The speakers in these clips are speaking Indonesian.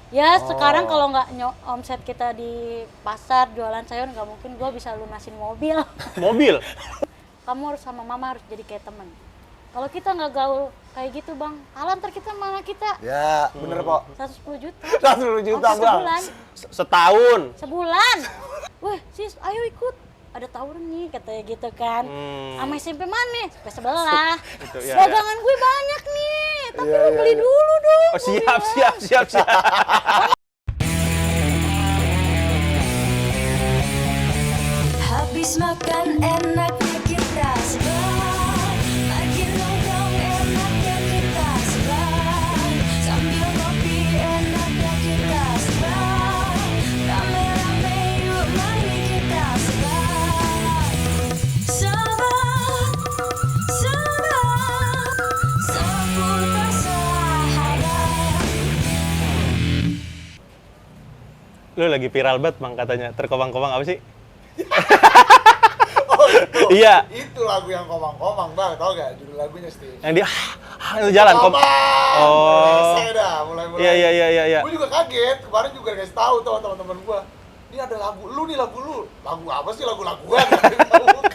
Ya sekarang kalau nggak omset kita di pasar jualan sayur nggak mungkin gue bisa lunasin mobil. Mobil? Kamu harus sama mama harus jadi kayak temen. Kalau kita nggak gaul kayak gitu bang, kalah ntar kita mana kita. Ya, bener Pok. 110 juta. 110 juta Ongkos bang. sebulan. Setahun? Sebulan. Wah sis, ayo ikut. Ada tawuran nih katanya gitu kan. Sama SMP mana? SMP sebelah. Itu, ya, Dagangan gue banyak nih, tapi Iya, lu iya, beli iya. dulu dong. Oh siap. Habis makan enaknya kita sebat, lagi nongkrong enaknya kita sebat, sambil ngopi enaknya kita sebat, rame-rame yuk mari kita sebat, sebat, seputar sahabat. Lu lagi viral banget bang katanya, terkomang-komang apa sih? Oh itu. Iya. Itu lagu yang komang-komang bang, tau gak judul lagunya Steve? Yang dia itu jalan Oh. Saya dah mulai-mulai. Iya. Gue juga kaget, kemarin juga kasih tahu tuh teman-teman gue. Ini ada lagu lu nih, lagu lu. Lagu apa sih lagu-lagu gue?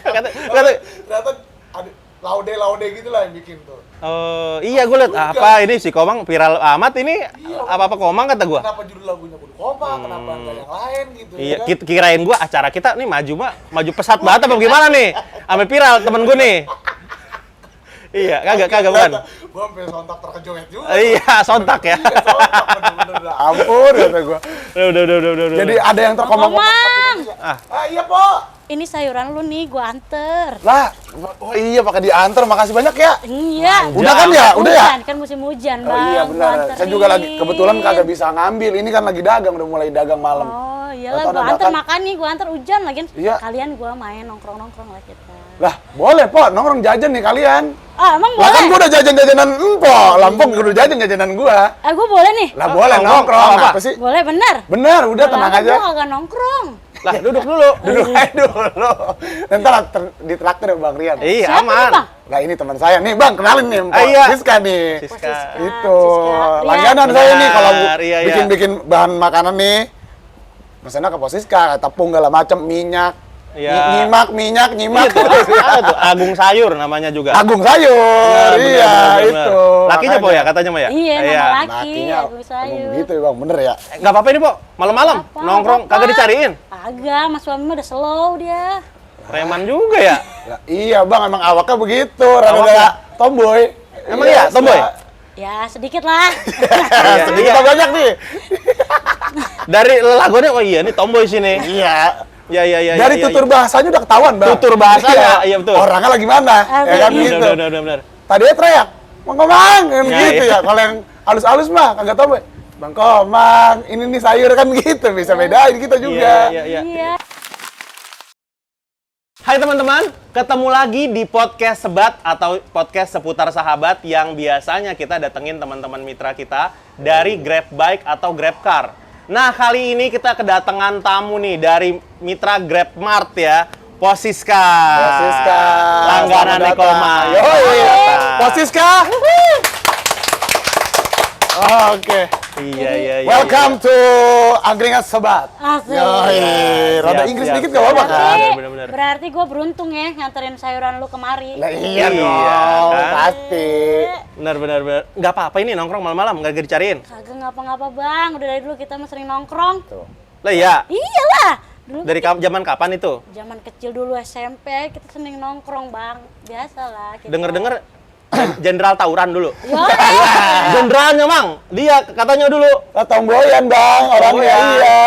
Ternyata ada laude gitu lah yang bikin tuh. Oh, iya gue liat apa ini si Komang viral amat ini. Iya, Apa Komang kata gue. Kenapa judul lagunya kudu komang, kenapa enggak yang lain gitu Iya, ya kan? kirain gue acara kita nih maju pesat banget apa gimana nih? Sampai viral temen gue nih. Iya, kagak bukan. Gue sampai sontak terkejoget juga. Iya, sontak ya. Iya, sontak bener-bener. Ampun kata gue. Udah. Jadi ada yang terkomang-komang. Komang. Iya, Po. Ini sayuran lu nih, gua anter. Lah, oh iya pakai diantar, makasih banyak ya. Iya. Udah kan ya? Udah ya? Kan musim hujan, Oh Bang. iya gua benar. Saya anterin. juga lagi kebetulan kagak bisa ngambil. Ini kan lagi dagang, udah mulai dagang malam. Oh, iyalah Atau gua anter dadakan. makan nih, gua anter hujan lagi. Iya. Kalian gua main nongkrong-nongkrong lah kita. Lah, boleh, Po. Nongkrong jajan nih kalian. Ah, emang Lah kan boleh? gua udah jajan-jajanan empo. Lampung gua udah jajan-jajanan gua. Gua boleh nih? Lah boleh nongkrong. Apa sih? Boleh, bener? Bener, udah tenang aja. Gua kagak nongkrong. Lah, duduk dulu. Duduk aja dulu. Ntar ditraktir ya Bang Rian. Iya, Siapa nih, aman. Bang? Lah ini teman saya nih, Bang, kenalin nih, Mpok. Iya. Siska nih. Siska. Itu Siska. langganan Benar, saya nih kalau iya. bikin bahan makanan nih. Pesannya ke Pos Siska, tepung segala macam, minyak. Iya. Nyimak. Iya tuh, ada tuh Agung Sayur namanya juga. Agung sayur. Bener, Iya, bener. itu. Lakinya Po ya katanya Mbak ya? Iya, nama laki, Lakinya Agung Sayur. Agung gitu ya, Bang. Bener ya? Enggak apa-apa ini, Po. Malam-malam Apa, nongkrong apa? kagak dicariin. Agak, mas suami mah udah slow dia. Preman juga ya. Lah, iya, Bang, emang awaknya begitu. Rada-rada tomboy. Emang iya, tomboy? Ya, sedikit lah. Sedikit atau banyak nih? Dari lagunya oh iya nih tomboy sini. Iya. Iya. Dari tutur bahasanya udah ketahuan, Bang. Tutur bahasanya, iya betul. Orangnya lagi mana? Ya kan Iya, gitu. Benar. Tadinya teriak, Bang Komang, kan Ya, gitu iya. ya. Kalau yang halus-halus mah kagak tahu, Bang. Bang Komang, ini nih sayur kan gitu, bisa bedain kita juga. Iya. Iya. Hai teman-teman, ketemu lagi di podcast Sebat atau podcast seputar sahabat yang biasanya kita datengin teman-teman mitra kita dari Grab Bike atau Grab Car. Nah, kali ini kita kedatangan tamu nih dari mitra Grab Mart ya, Pos Siska. Pos Siska. Langganan Selamat Komang. datang. Yoi. Datang. Pos Siska. Oke. Iya. Welcome to Angkringan Sebat. Asik. Yoi. Rada Siap, Inggris siap, dikit siap. gak apa-apa kan? Bener-bener. Berarti gue beruntung ya nganterin sayuran lu kemari. Lah iya Iya, dong, kan? pasti. Bener. Nggak apa-apa ini nongkrong malam-malam, nggak dicariin. Kagak ngapa-ngapa bang, udah dari dulu kita mah sering nongkrong. Tuh. Lah iya, Iyalah, dulu dari zaman kapan itu? zaman kecil dulu SMP kita sering nongkrong bang, biasalah. Kita. Dengar-dengar jenderal tawuran dulu. Ya, Jenderalnya mang, dia katanya dulu. Lah tomboyan, Bang, orangnya Tomboyan. iya.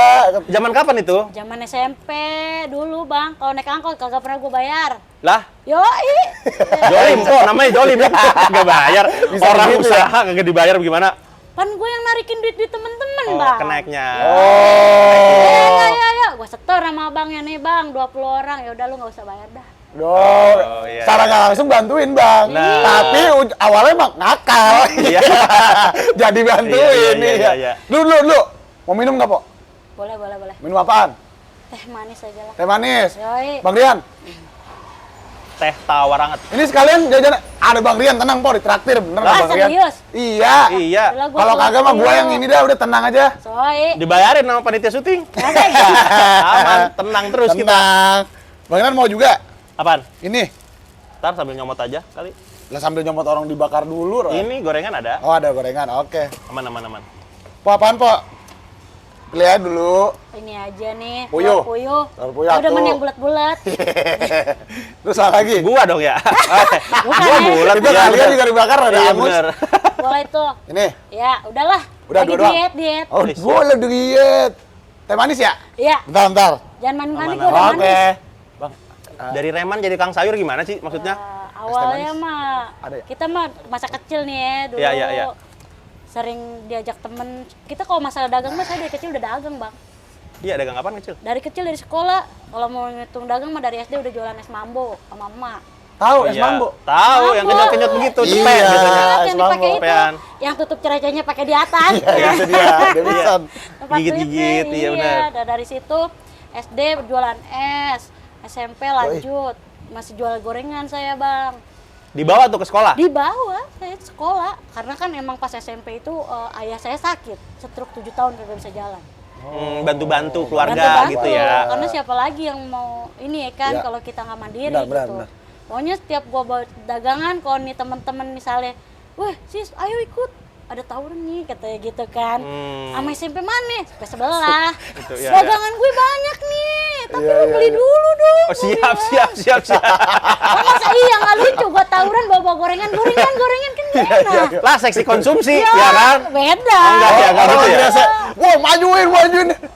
Zaman kapan itu? zaman SMP dulu bang, kalau naik angkot kagak pernah gue bayar. Lah, Yoi. Jolim kok, namanya Jolim. Nggak bayar. Bisa Orang begitu usaha kagak dibayar gimana? Kan gue yang narikin duit temen-temen Oh, bang. keneknya. Oh. Ya, gue setor sama abangnya nih bang, 20 orang. Ya udah lu nggak usah bayar dah. Dong, iya, secara iya. nggak langsung bantuin, Bang. Nah. Tapi awalnya emang nakal. Iya. Jadi bantuin nih. Iya. Dulu. Mau minum nggak, Po? Boleh. Minum apaan? Teh manis aja lah. Teh manis. Yoi. Bang Rian. teh tawar hangat. Ini sekalian jajan ada Bang Rian, tenang Po, ditraktir bener Ah, Bang Rian. serius? Iya. Iya. Udah, gua Kalau keluar kagak mah gua dulu. yang ini dah, udah tenang aja. Soalnya Dibayarin sama panitia syuting. Aman, tenang terus kita. Tenang. Bang Rian mau juga? Apaan? Ini. Ntar sambil nyomot aja kali. Lah sambil nyomot orang dibakar dulu. Roh. Ini gorengan ada. Oh, ada gorengan. Oke. Aman, aman, aman. Po apaan, Po? Pilih aja dulu. ini aja nih. Puyuh. Puyuh. Telur puyuh Gua demen atuh. yang bulat-bulat. Terus apa lagi? Gua dong ya. Bukan, Gua ya? bulat Itu ya. kalian juga dibakar ada Iya angus. bener. Boleh tuh. Ini. Ya, udahlah. Udah, Lagi dua doang. diet. Oh, Please. boleh diet. Teh manis ya? Iya, Bentar, bentar. jangan manis-manis, Aman, gua udah Oke. manis. Bang, dari Reman jadi Kang Sayur gimana sih maksudnya? Awalnya mah Ada ya? kita mah masa kecil nih ya dulu. Iya, iya, iya. Sering diajak temen. Kita kalau masalah dagang mah saya dari kecil udah dagang, Bang. Iya, dagang apaan kecil? Dari kecil dari sekolah. Kalau mau ngitung dagang mah dari SD udah jualan es mambo sama emak. Tahu es Iya. mambo? Tahu, yang Mambo. kenyot-kenyot begitu, Iya. cepet biasanya. es Yang dipakai mambo. itu, Cepean. yang tutup cerecehnya pakai di atas. Iya, itu dia. Davidson. Tempat Gigit-gigit, duitnya, iya benar. Dari situ SD jualan es, SMP lanjut. Masih jual gorengan saya, Bang. Dibawa tuh ke sekolah? Di bawah saya sekolah karena kan emang pas SMP itu ayah saya sakit, stroke 7 tahun kagak bisa jalan. Bantu-bantu keluarga Bantu-bantu, gitu ya. karena siapa lagi yang mau ini ya kan Ya. kalau kita nggak mandiri Benar, gitu. benar, benar. Pokoknya setiap gua bawa dagangan, kalau nih teman-teman misalnya, wah sis ayo ikut, ada tawuran nih katanya gitu kan. Sama SMP mana? SMP sebelah. Itu, ya, Dagangan gue banyak nih, tapi Iya, lu iya, beli iya. dulu dong. Oh, siap. Oh, masa iya nggak lucu gua tawuran bawa gorengan kan gak enak. Lah, seksi konsumsi, Iya, ya kan? beda. Enggak, ya, enggak gitu ya? biasa. Wah, majuin.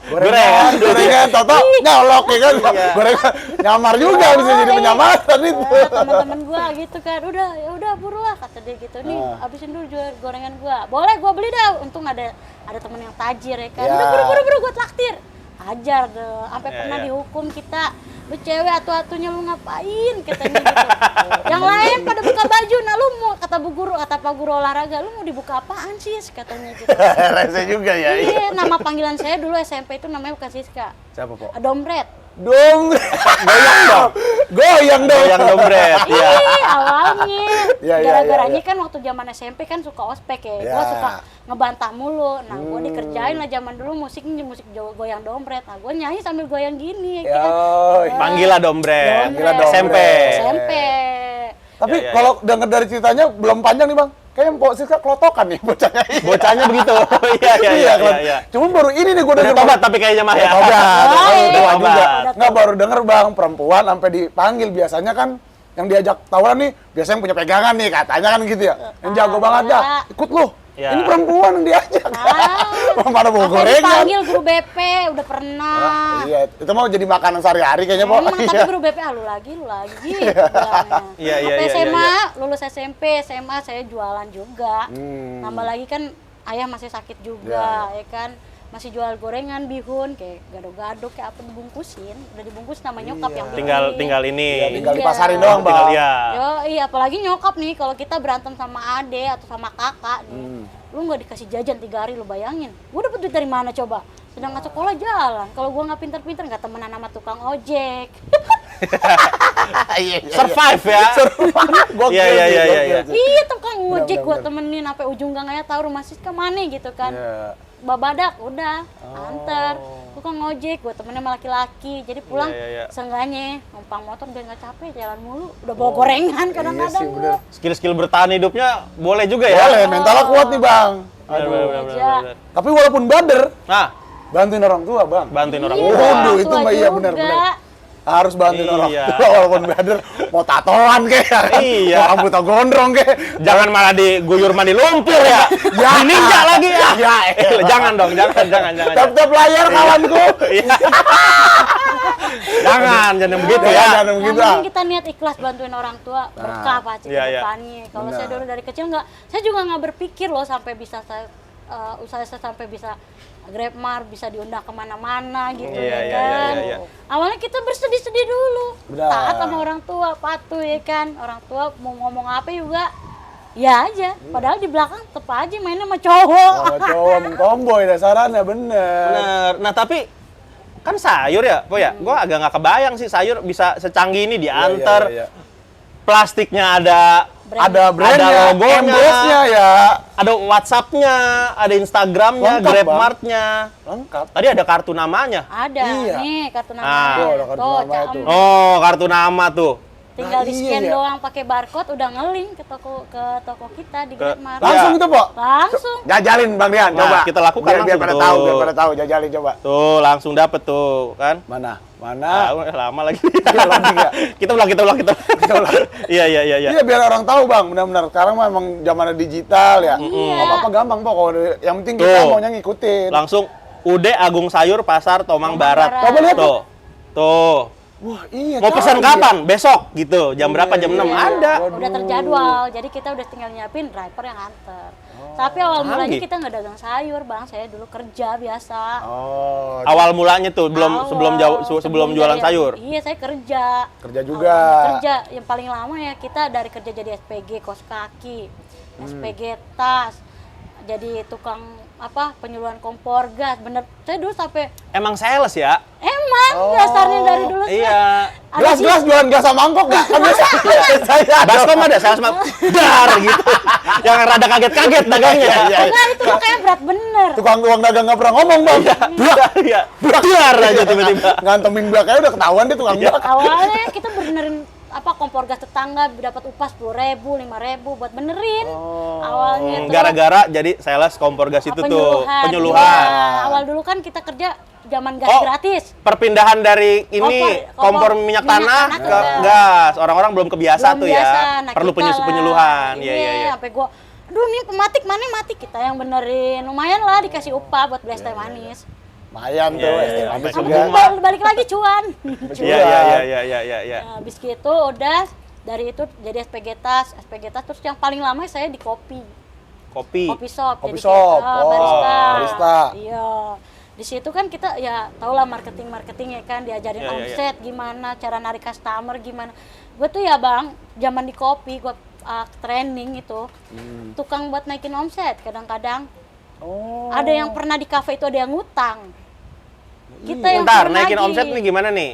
Gorengan. Gorengan, toto, nyolok ya kan. Gorengan, nyamar juga bisa jadi penyamaran itu. Ya, teman-teman gua gitu kan, ya udah buru lah kata dia gitu nih, habisin dulu jual gorengan gua. Boleh gua beli dah. Untung ada teman yang tajir ya kan. Ya. Udah buru gua traktir. Ajar deh, sampai Ya, pernah ya. dihukum kita. Lu cewek atu-atunya lu ngapain katanya gitu. Yang lain pada buka baju, nah lu mau kata Pak Guru olahraga, lu mau dibuka apaan sih katanya gitu. Rese juga ya. Iya, nama panggilan saya dulu SMP itu namanya bukan Siska. Siapa, Po? Dompret. Dong. Goyang dong. Goyang dong. Yang dompret, ya. Iya, awalnya. Iya, iya, Gara-garanya iya. kan waktu zaman SMP kan suka ospek ya. Iya. Gua suka ngebantah mulu. Nah, gua dikerjain lah zaman dulu musik goyang dompret. Nah, gua nyanyi sambil goyang gini ya kan. Panggillah dompret. Panggillah dompret. SMP. SMP. Tapi Ya, ya, kalau denger dari ceritanya belum panjang nih, Bang. Kayaknya Mpok Siska kelotokan nih bocahnya. Bocahnya begitu. Iya. Cuma baru ini nih gue Udah denger. tobat tapi kayaknya mah ya. Tobat. Oh, iya. Tua juga. Tobat. Nggak baru denger, Bang, perempuan sampai dipanggil. Biasanya kan yang diajak tawuran nih, biasanya yang punya pegangan nih, katanya kan gitu ya. Yang jago banget dah. Ikut lu. Ya. Ini perempuan yang diajak. Nah, Mana bawa sampai gorengan. dipanggil guru BP, udah pernah. Iya, itu mau jadi makanan sehari-hari kayaknya, Pok. Emang tapi guru BP lu lagi bilangnya. Iya, iya, Sampai iya, SMA, iya. lulus SMP, SMA saya jualan juga. Nambah lagi kan ayah masih sakit juga, ya kan. Masih jual gorengan, bihun, kayak gado-gado, kayak apa dibungkusin. Udah dibungkus sama nyokap yang bikin. Tinggal ini. Iya, tinggal Iya. dipasarin doang, Tinggal Bang. ya. Yo, iya apalagi nyokap nih kalau kita berantem sama ade atau sama kakak nih. Lu nggak dikasih jajan 3 hari, lu bayangin. Gua dapet duit dari mana coba? Sedangkan sekolah jalan. Kalau gua nggak pinter-pinter nggak temenan sama tukang ojek. Survive ya. Gokil Iya, sih, iya, iya, gokil iya. sih. Iya tukang ojek bener, gua bener. temenin sampai ujung gangnya tahu rumah Siska mana gitu kan. Iya. Babadak udah antar tukang ojek gua temennya sama laki-laki jadi pulang Iya, iya, iya. seenggaknya numpang motor biar nggak capek jalan mulu udah bawa gorengan kadang-kadang sih, gua. Skill-skill bertahan hidupnya boleh juga ya. Boleh, mentalnya kuat nih, Bang. Aja. Tapi walaupun bader, Nah, bantuin orang tua, Bang. bantuin orang Iya, tua. Waduh, orang itu tua mah iya juga. benar-benar. Harus bantuin orang Iya. tua walaupun bader. Mau tatoan kayak. Iya. Mau rambut gondrong kayak. Jangan malah diguyur mandi lumpur ya. Ya. Di ninja lagi ya. Ya, elah. Jangan dong, jangan. Tap-tap layar kawanku. Iya. Jangan begitu Iya, ya. jangan Yang begitu. Ah. penting kita niat ikhlas bantuin orang tua berkah pasti Iya, iya. depannya. Kalau saya Benar. dulu dari kecil saya juga nggak berpikir loh sampai bisa usaha saya sampai bisa Grabmart bisa diundang kemana-mana gitu Iya, ya iya, kan. iya, iya. Awalnya kita bersedih-sedih dulu, Benar. taat sama orang tua, patuh ya kan. Orang tua mau ngomong apa juga ya aja. Padahal di belakang tetep aja mainnya sama cowok. Sama cowok mengkomboy dasarannya bener. Bener. Nah, tapi kan sayur ya, Po ya. Gua agak nggak kebayang sih sayur bisa secanggih ini diantar. Iya. plastiknya ada Ada brandnya, ada logonya, embrace-nya ya. ada WhatsApp-nya, ada Instagram-nya, Lengkap, Grabmart-nya. Lengkap. Tadi ada kartu namanya. Ada Iya. nih kartu nama. Ah. Tuh, ada kartu nama Cam. itu. Oh, kartu nama tuh. Tinggal Nah, di scan iya ya. doang pakai barcode udah nge-link ke toko kita di Ke- Grabmart. Langsung Iya. itu, Po. Langsung. Jajalin Bang Dian, Nah, coba. kita lakukan biar langsung pada tuh. tahu, biar pada tahu. Jajalin coba. Tuh, langsung dapet tuh, kan? Mana? Ah, Mana? lama lagi. Iya, loading ya. Kita ulang. Iya. Iya, biar orang tahu, Bang. Benar-benar sekarang mah emang zamannya digital ya. Iya. Apa-apa gampang, Po. Kalau yang penting kita Tuh. maunya ngikutin. Langsung Ude Agung Sayur Pasar Tomang Barat. Barat. Coba lihat, Tuh. Tuh. Wah, iya. Mau pesan tahu ya. kapan? Besok gitu. Jam berapa? Jam 6 Iya, ada. udah terjadwal. Jadi kita udah tinggal nyiapin driver yang anter. Tapi awal mulanya Canggih. kita nggak dagang sayur, Bang. Saya dulu kerja biasa. Oh, Awal mulanya tuh belum Awal, sebelum jualan dari- sayur. Iya, saya kerja. kerja juga. Kerja yang paling lama ya kita dari kerja jadi SPG kos kaki, SPG tas, jadi tukang penyuluhan kompor gas. Bener, saya dulu sampai Emang sales ya? emang dasarnya dari dulu saya. Iya. Ada Gelas-gelas jualan gelas sama mangkok nggak? Kan biasa. Saya Baskom ada sales mah dar gitu. Yang rada kaget-kaget dagangnya. Enggak, itu makanya berat bener. tukang uang dagang nggak pernah ngomong, Bang. Iya. Dar aja tiba-tiba. Ngantemin belakangnya udah ketahuan dia tukang Iya. belak. Awalnya kita benerin kompor gas tetangga dapat upah 10.000, 5.000 buat benerin. Awalnya tuh Gara-gara jadi sales kompor gas itu tuh, penyuluhan. Iya, awal dulu kan kita kerja zaman gas Oh, gratis. perpindahan dari ini kompor minyak tanah ke gas. Orang-orang belum kebiasa Belum tuh biasa. ya. Nah, Perlu kita lah. penyuluhan. Iya, Iya, iya. sampai gua aduh nih pematik mana mati kita yang benerin. Lumayan lah dikasih upah buat beli es teh manis. Lumayan tuh, Iya, iya, es teh iya. manis Sampai juga. sebelum- Balik lagi cuan. Iya, iya. Nah, habis gitu udah dari itu jadi SPG tas terus yang paling lama saya di kopi Kopi. shop Kopi jadi shop. kayak, Oh, barista. barista. Iya, di situ kan kita ya tau lah marketing ya kan, diajarin Iya, iya, omset gimana, cara narik customer gimana. Gue tuh ya Bang, zaman di kopi gue training itu tukang buat naikin omset kadang-kadang. Oh. Ada yang pernah di kafe itu ada yang ngutang. Kita yang Bentar, turun naikin lagi. omset nih gimana nih?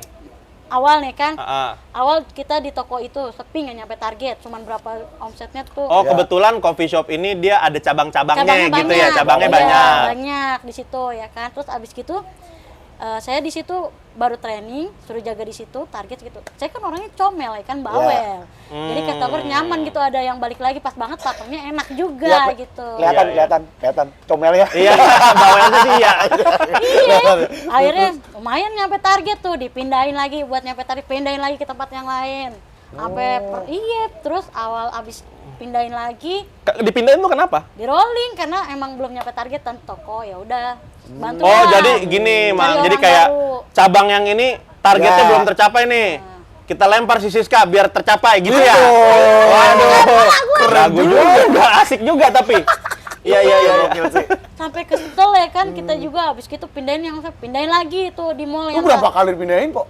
Awal nih kan, Ah, ah. awal kita di toko itu sepi nggak nyampe target, cuman berapa omsetnya tuh. Oh, Iya. kebetulan coffee shop ini dia ada cabang-cabangnya gitu ya, cabangnya Iya, banyak. banyak di situ ya kan. Terus abis gitu saya di situ baru training, suruh jaga di situ target gitu. Saya kan orangnya comel ya kan, bawel. Jadi customer nyaman gitu, ada yang balik lagi pas banget, pakainya enak juga Iya, gitu. Kelihatan, Iya, iya. kelihatan. Comelnya. Iya, bawelnya sih ya. Iya, akhirnya lumayan nyampe target tuh, dipindahin lagi buat nyampe target, pindahin lagi ke tempat yang lain. Sampai iya, terus awal abis pindahin lagi Dipindahin tuh kenapa? di rolling karena emang belum nyampe target dan toko ya udah bantu Oh, lah. jadi gini, Cari Mang. Jadi orang kayak baru. cabang yang ini targetnya Ya. belum tercapai nih. Kita lempar si Siska biar tercapai gitu ya. Gitu. Waduh. Ragu juga, asik juga tapi. Iya, iya, iya. Gokil sih. Sampai kesel ya kan kita juga habis gitu pindahin lagi itu di mall Lu yang berapa kali dipindahin, Po?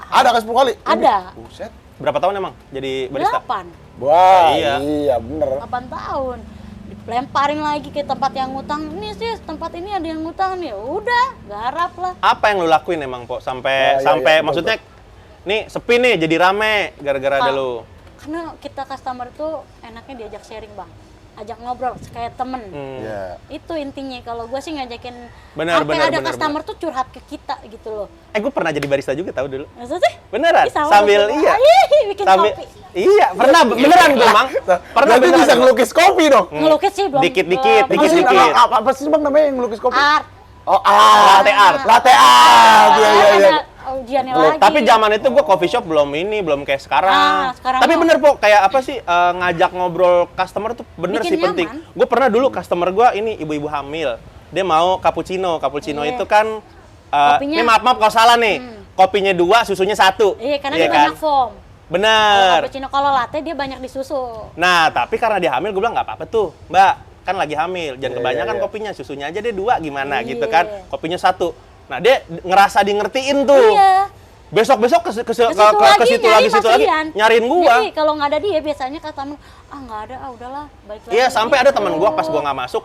Ada ke 10 kali? Ada. Buset. Berapa tahun emang jadi barista? 8 Wah, Iya. iya bener. tahun lemparin lagi ke tempat yang ngutang, ini sih tempat ini ada yang ngutang nih, udah garap lah. Apa yang lu lakuin emang, Po? Sampai Ya, sampai iya, maksudnya nih sepi nih jadi rame gara-gara ada Pak, lu. karena kita customer tuh enaknya diajak sharing Bang, ajak ngobrol kayak temen. Iya. Itu intinya, kalau gue sih ngajakin Benar, sampai benar, ada benar, customer tuh curhat ke kita gitu loh. Gue pernah jadi barista juga tahu dulu. Maksudnya sih? Beneran? Ih, sama Sambil betul. iya. Ih, bikin Sambil kopi. iya, pernah beneran gue, Mang. Pernah Berarti beneran. bisa ngelukis kopi dong. Ngelukis sih belum. Dikit-dikit, belum. dikit-dikit. Kalau Apa, apa sih Bang namanya yang ngelukis kopi? Art. Oh, art. Latte art. Latte art. Iya, iya, iya. Ada ujiannya lagi. Tapi zaman itu gue coffee shop belum kayak sekarang. Sekarang Tapi mah- bener, Po, kayak apa sih ngajak ngobrol customer tuh bener Bikin sih penting. nyaman. Gue pernah dulu customer gue ini ibu-ibu hamil. Dia mau cappuccino. Cappuccino Iya. itu kan Kopinya- ini maaf kalau salah nih. Kopinya 2, susunya 1. Iya, karena dia banyak foam. Kalau Bener. cappuccino, kalau latte dia banyak di susu. Nah, tapi karena dia hamil, gue bilang nggak apa-apa tuh, Mbak. Kan lagi hamil, jangan Iya, kebanyakan iya, iya. kopinya, susunya aja deh 2 gimana Iya. gitu kan. Kopinya 1. Nah, dia ngerasa di ngertiin tuh. Iya. Besok-besok ke situ Ke situ lagi, nyari pasien. nyariin gua. Jadi kalau nggak ada dia biasanya customer, nggak ada, udahlah, balik lagi. Iya, sampai ada teman gua pas gua nggak masuk.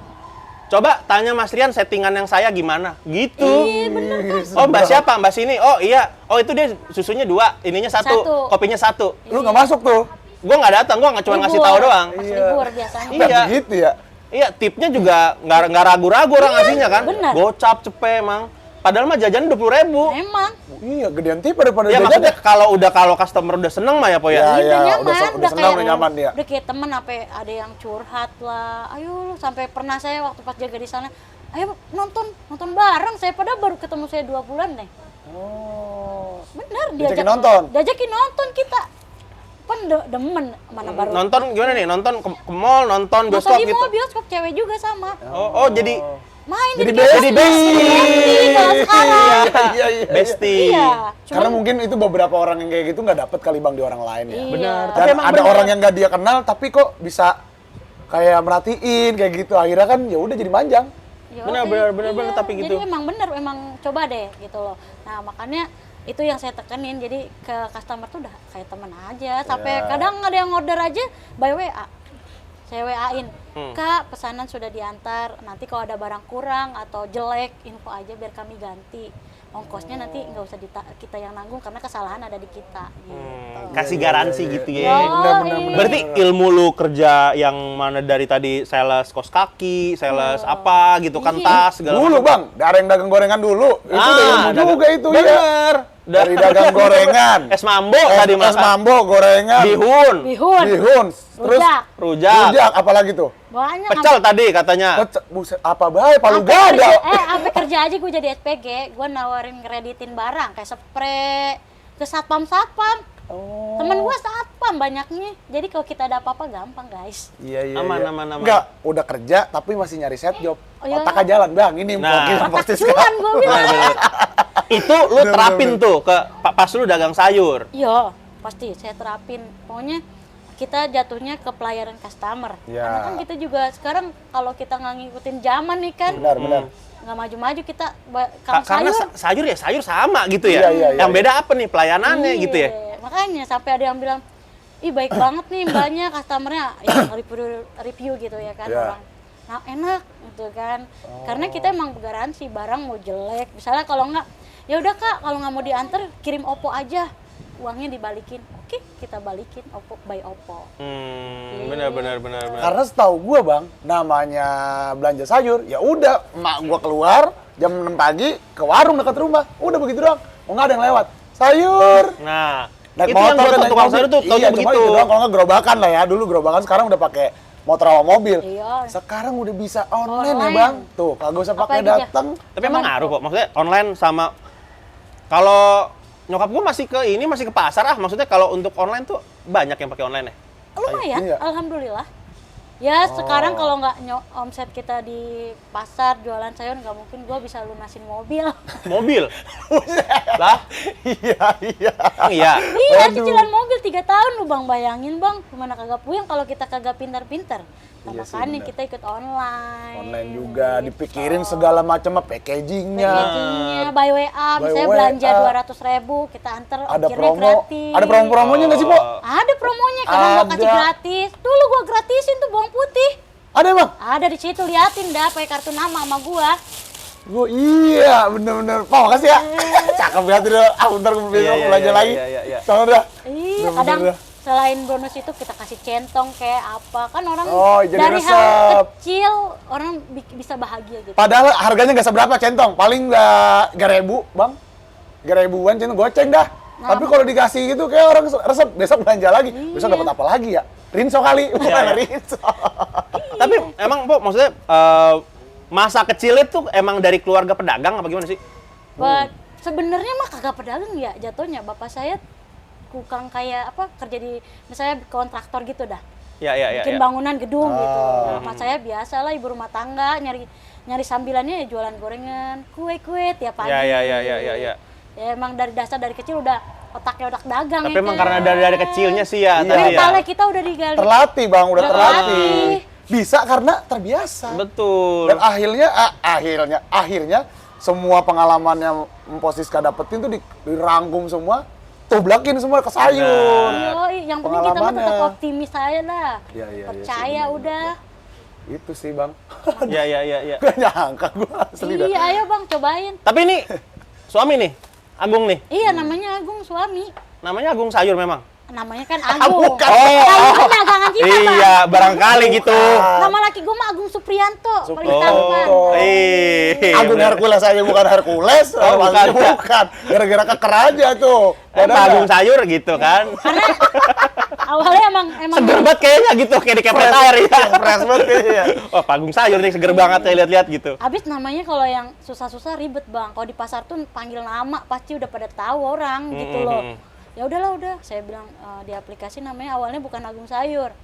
Coba tanya Mas Rian settingan yang saya gimana? Gitu. Iya, bener kan. Oh, Mbak siapa? Mbak sini. Oh, iya. Oh, itu dia susunya 2, ininya 1, Satu. kopinya 1. Lu nggak masuk tuh. Gua nggak datang, gua nggak cuma ngasih tahu doang. Pas Iya. libur biasanya. Iya. Gitu ya. Iya, tipnya juga nggak ragu-ragu orang ngasihnya kan. bener. Gocap, cepet emang. Padahal mah jajan 20.000. Emang. Iya, gedean tip daripada Ya jajan maksudnya ya. kalau customer udah seneng mah ya po ya. Ya, Iya, ya, udah nyaman, udah senang, kayak udah nyaman ya. Udah kayak temen sampai ada yang curhat lah. Ayo lu sampai pernah saya waktu pas jaga di sana, ayo nonton bareng. Saya padahal baru ketemu saya 2 bulan deh. Oh. Bener Diajakin nonton? Diajakin nonton kita. Kan demen mana baru. Nonton gimana nih? Nonton ke mall, nonton Nonton bioskop di gitu. mall, bioskop cewek juga sama. Oh, jadi Main Jadi kayak bestie. kalau sekarang. Iya, iya. bestie. Iya. Karena mungkin itu beberapa orang yang kayak gitu nggak dapet kali Bang di orang lain ya. Iya. Benar. Dan Tapi emang ada benar. orang yang nggak dia kenal tapi kok bisa kayak merhatiin kayak gitu. Akhirnya kan ya udah jadi manjang. Yoi. Benar, tapi gitu. Jadi emang bener, emang coba deh gitu loh. Nah makanya itu yang saya tekenin, jadi ke customer tuh udah kayak temen aja. Sampai Ya. kadang ada yang order aja by WA. Saya WA-in, Kak pesanan sudah diantar, nanti kalau ada barang kurang atau jelek, info aja biar kami ganti. Ongkosnya nanti nggak usah kita yang nanggung karena kesalahan ada di kita. Gitu. Kasih garansi gitu ya. Oh, Benar. iya. Berarti ilmu lu kerja yang mana dari tadi sales kos kaki, sales apa gitu kan Iya. tas segala Dulu macam. Bang, ada yang dagang gorengan dulu. Itu udah ilmu juga itu ya. Bener. Dari dagang gorengan. Es mambo tadi Es makan. mambo, gorengan. Bihun, Bihun. Terus Rujak. rujak, apalagi tuh? Banyak. pecel tadi katanya. Buset, apa bae palu Sampai gada. sampai kerja aja gue jadi SPG, gue nawarin kreditin barang kayak spray ke satpam. Oh. Temen gue satpam banyaknya, jadi kalau kita ada apa-apa gampang guys. Iya. Aman. Enggak, udah kerja tapi masih nyari set job. Oh, iya. Otaknya jalan, Bang. Ini Nah. postis Cuan gue bilang. Bener. Itu lu terapin tuh ke pas lu dagang sayur. Iya, pasti saya terapin. Pokoknya kita jatuhnya ke pelayanan customer. Ya. Karena kan kita juga sekarang kalau kita nggak ngikutin zaman nih kan, Benar. nggak maju-maju kita Karena sayur. sayur ya sayur sama gitu ya. Iya, Yang beda apa nih pelayanannya Iya, gitu ya. Makanya sampai ada yang bilang, ih baik banget nih mbaknya, customernya yang review gitu ya kan Iya. orang. Nah enak gitu kan, karena kita emang garansi barang mau jelek. Misalnya kalau nggak, ya udah Kak, kalau nggak mau diantar kirim Oppo aja, uangnya dibalikin. Oke, kita balikin Oppo by Oppo. Benar. Karena setahu gua, Bang, namanya belanja sayur, ya udah emak gua keluar jam 6 pagi ke warung dekat rumah. Udah begitu doang. Mau nggak ada yang lewat. Sayur. Nah, Naik itu yang motor, buat naik tukang mobil. sayur tuh taunya Iya, cuma begitu. itu doang. Kalau nggak gerobakan lah ya. Dulu gerobakan, sekarang udah pakai motor sama mobil. Iya. Sekarang udah bisa online ya, Online. Bang. Tuh, kagak usah pakai Apalagi dia? datang. Tapi emang ngaruh kok. Maksudnya online sama kalau nyokap gua masih ke pasar maksudnya kalau untuk online tuh banyak yang pakai online ya. Lumayan, Iya. alhamdulillah. Ya sekarang kalau nggak omset kita di pasar jualan sayur nggak mungkin gua bisa lunasin mobil. Mobil. Lah, Iya. iya. Iya, cicilan mobil 3 tahun lu Bang, bayangin Bang, gimana kagak puyeng kalau kita kagak pintar-pintar. Nah, Iya sih, makanya benar. kita ikut online. Online juga, dipikirin segala macam packagingnya. Packagingnya by WA, By misalnya WA. belanja 200.000, kita antar Ada ongkirnya promo. gratis. Ada promo-promonya nggak sih, Po? Ada promonya, kadang gua kasih Ada. gratis. Dulu gua gratisin tuh bawang putih. Ada, Bang? Ada di situ, liatin dah pakai kartu nama sama gua. Gua iya, bener-bener. Po, makasih ya. Cakep banget itu. Bentar gue besok Iya, belanja iya, lagi. iya. Sama dah. Iya, Bener-bener kadang dah. selain bonus itu kita kasih centong kayak apa. Kan orang Oh, jadi dari hal resep. kecil orang bisa bahagia gitu. Padahal harganya nggak seberapa centong, paling nggak 3.000, Bang. 3.000-an centong goceng dah. Nah. Tapi kalau dikasih gitu kayak orang resep, besok belanja lagi. Besok Iya. dapat apa lagi ya? Rinso kali, bukan iya. rinso. Tapi emang Po, maksudnya masa kecil itu emang dari keluarga pedagang apa gimana sih? Sebenarnya mah kagak pedagang ya jatuhnya. Bapak saya tukang kayak apa, kerja di misalnya kontraktor gitu dah. Ya. Bikin bangunan gedung gitu. Bapak saya biasa lah ibu rumah tangga, nyari sambilannya ya jualan gorengan, kue tiap pagi. Ya. Ya emang dari dasar dari kecil udah otaknya otak dagang. Tapi ya emang kan? karena dari kecil sih ya Iya. tadi ya. Mentalnya kita udah digali. Terlatih, Bang, udah Udah terlatih. terlatih. Bisa karena terbiasa. Betul. Dan akhirnya semua pengalaman yang Mpok Siska dapetin tuh dirangkum semua, tublakin semua ke sayur. Yoi, yang penting kita mah Pengalamannya. tetap optimis saya dah. Iya, iya, Percaya sih, udah. Itu sih, Bang. Ya. Gak nyangka gua asli dah. Iya, ayo Bang cobain. Tapi ini suami nih, Agung nih. Iya, namanya Agung suami. Namanya Agung Sayur memang. namanya kan Agung. Bukan. Sayur kan dagangan kita, Bang. Iya, barangkali gitu. Nama laki gue mah Agung Suprianto, paling Oh. tampan. Agung Hercules aja bukan Hercules. Oh, maksudnya bukan. bukan. Gara-gara keker aja tuh. Agung sayur gitu kan. Karena awalnya emang Seger banget kayaknya gitu, kayak di kepret air ya. Fresh banget kayaknya. Oh, Agung sayur nih, seger banget saya lihat-lihat gitu. Abis namanya kalau yang susah-susah ribet, Bang. Kalau di pasar tuh panggil nama pasti udah pada tahu orang gitu loh. Ya udahlah udah, saya bilang di aplikasi namanya awalnya bukan Agung Sayur.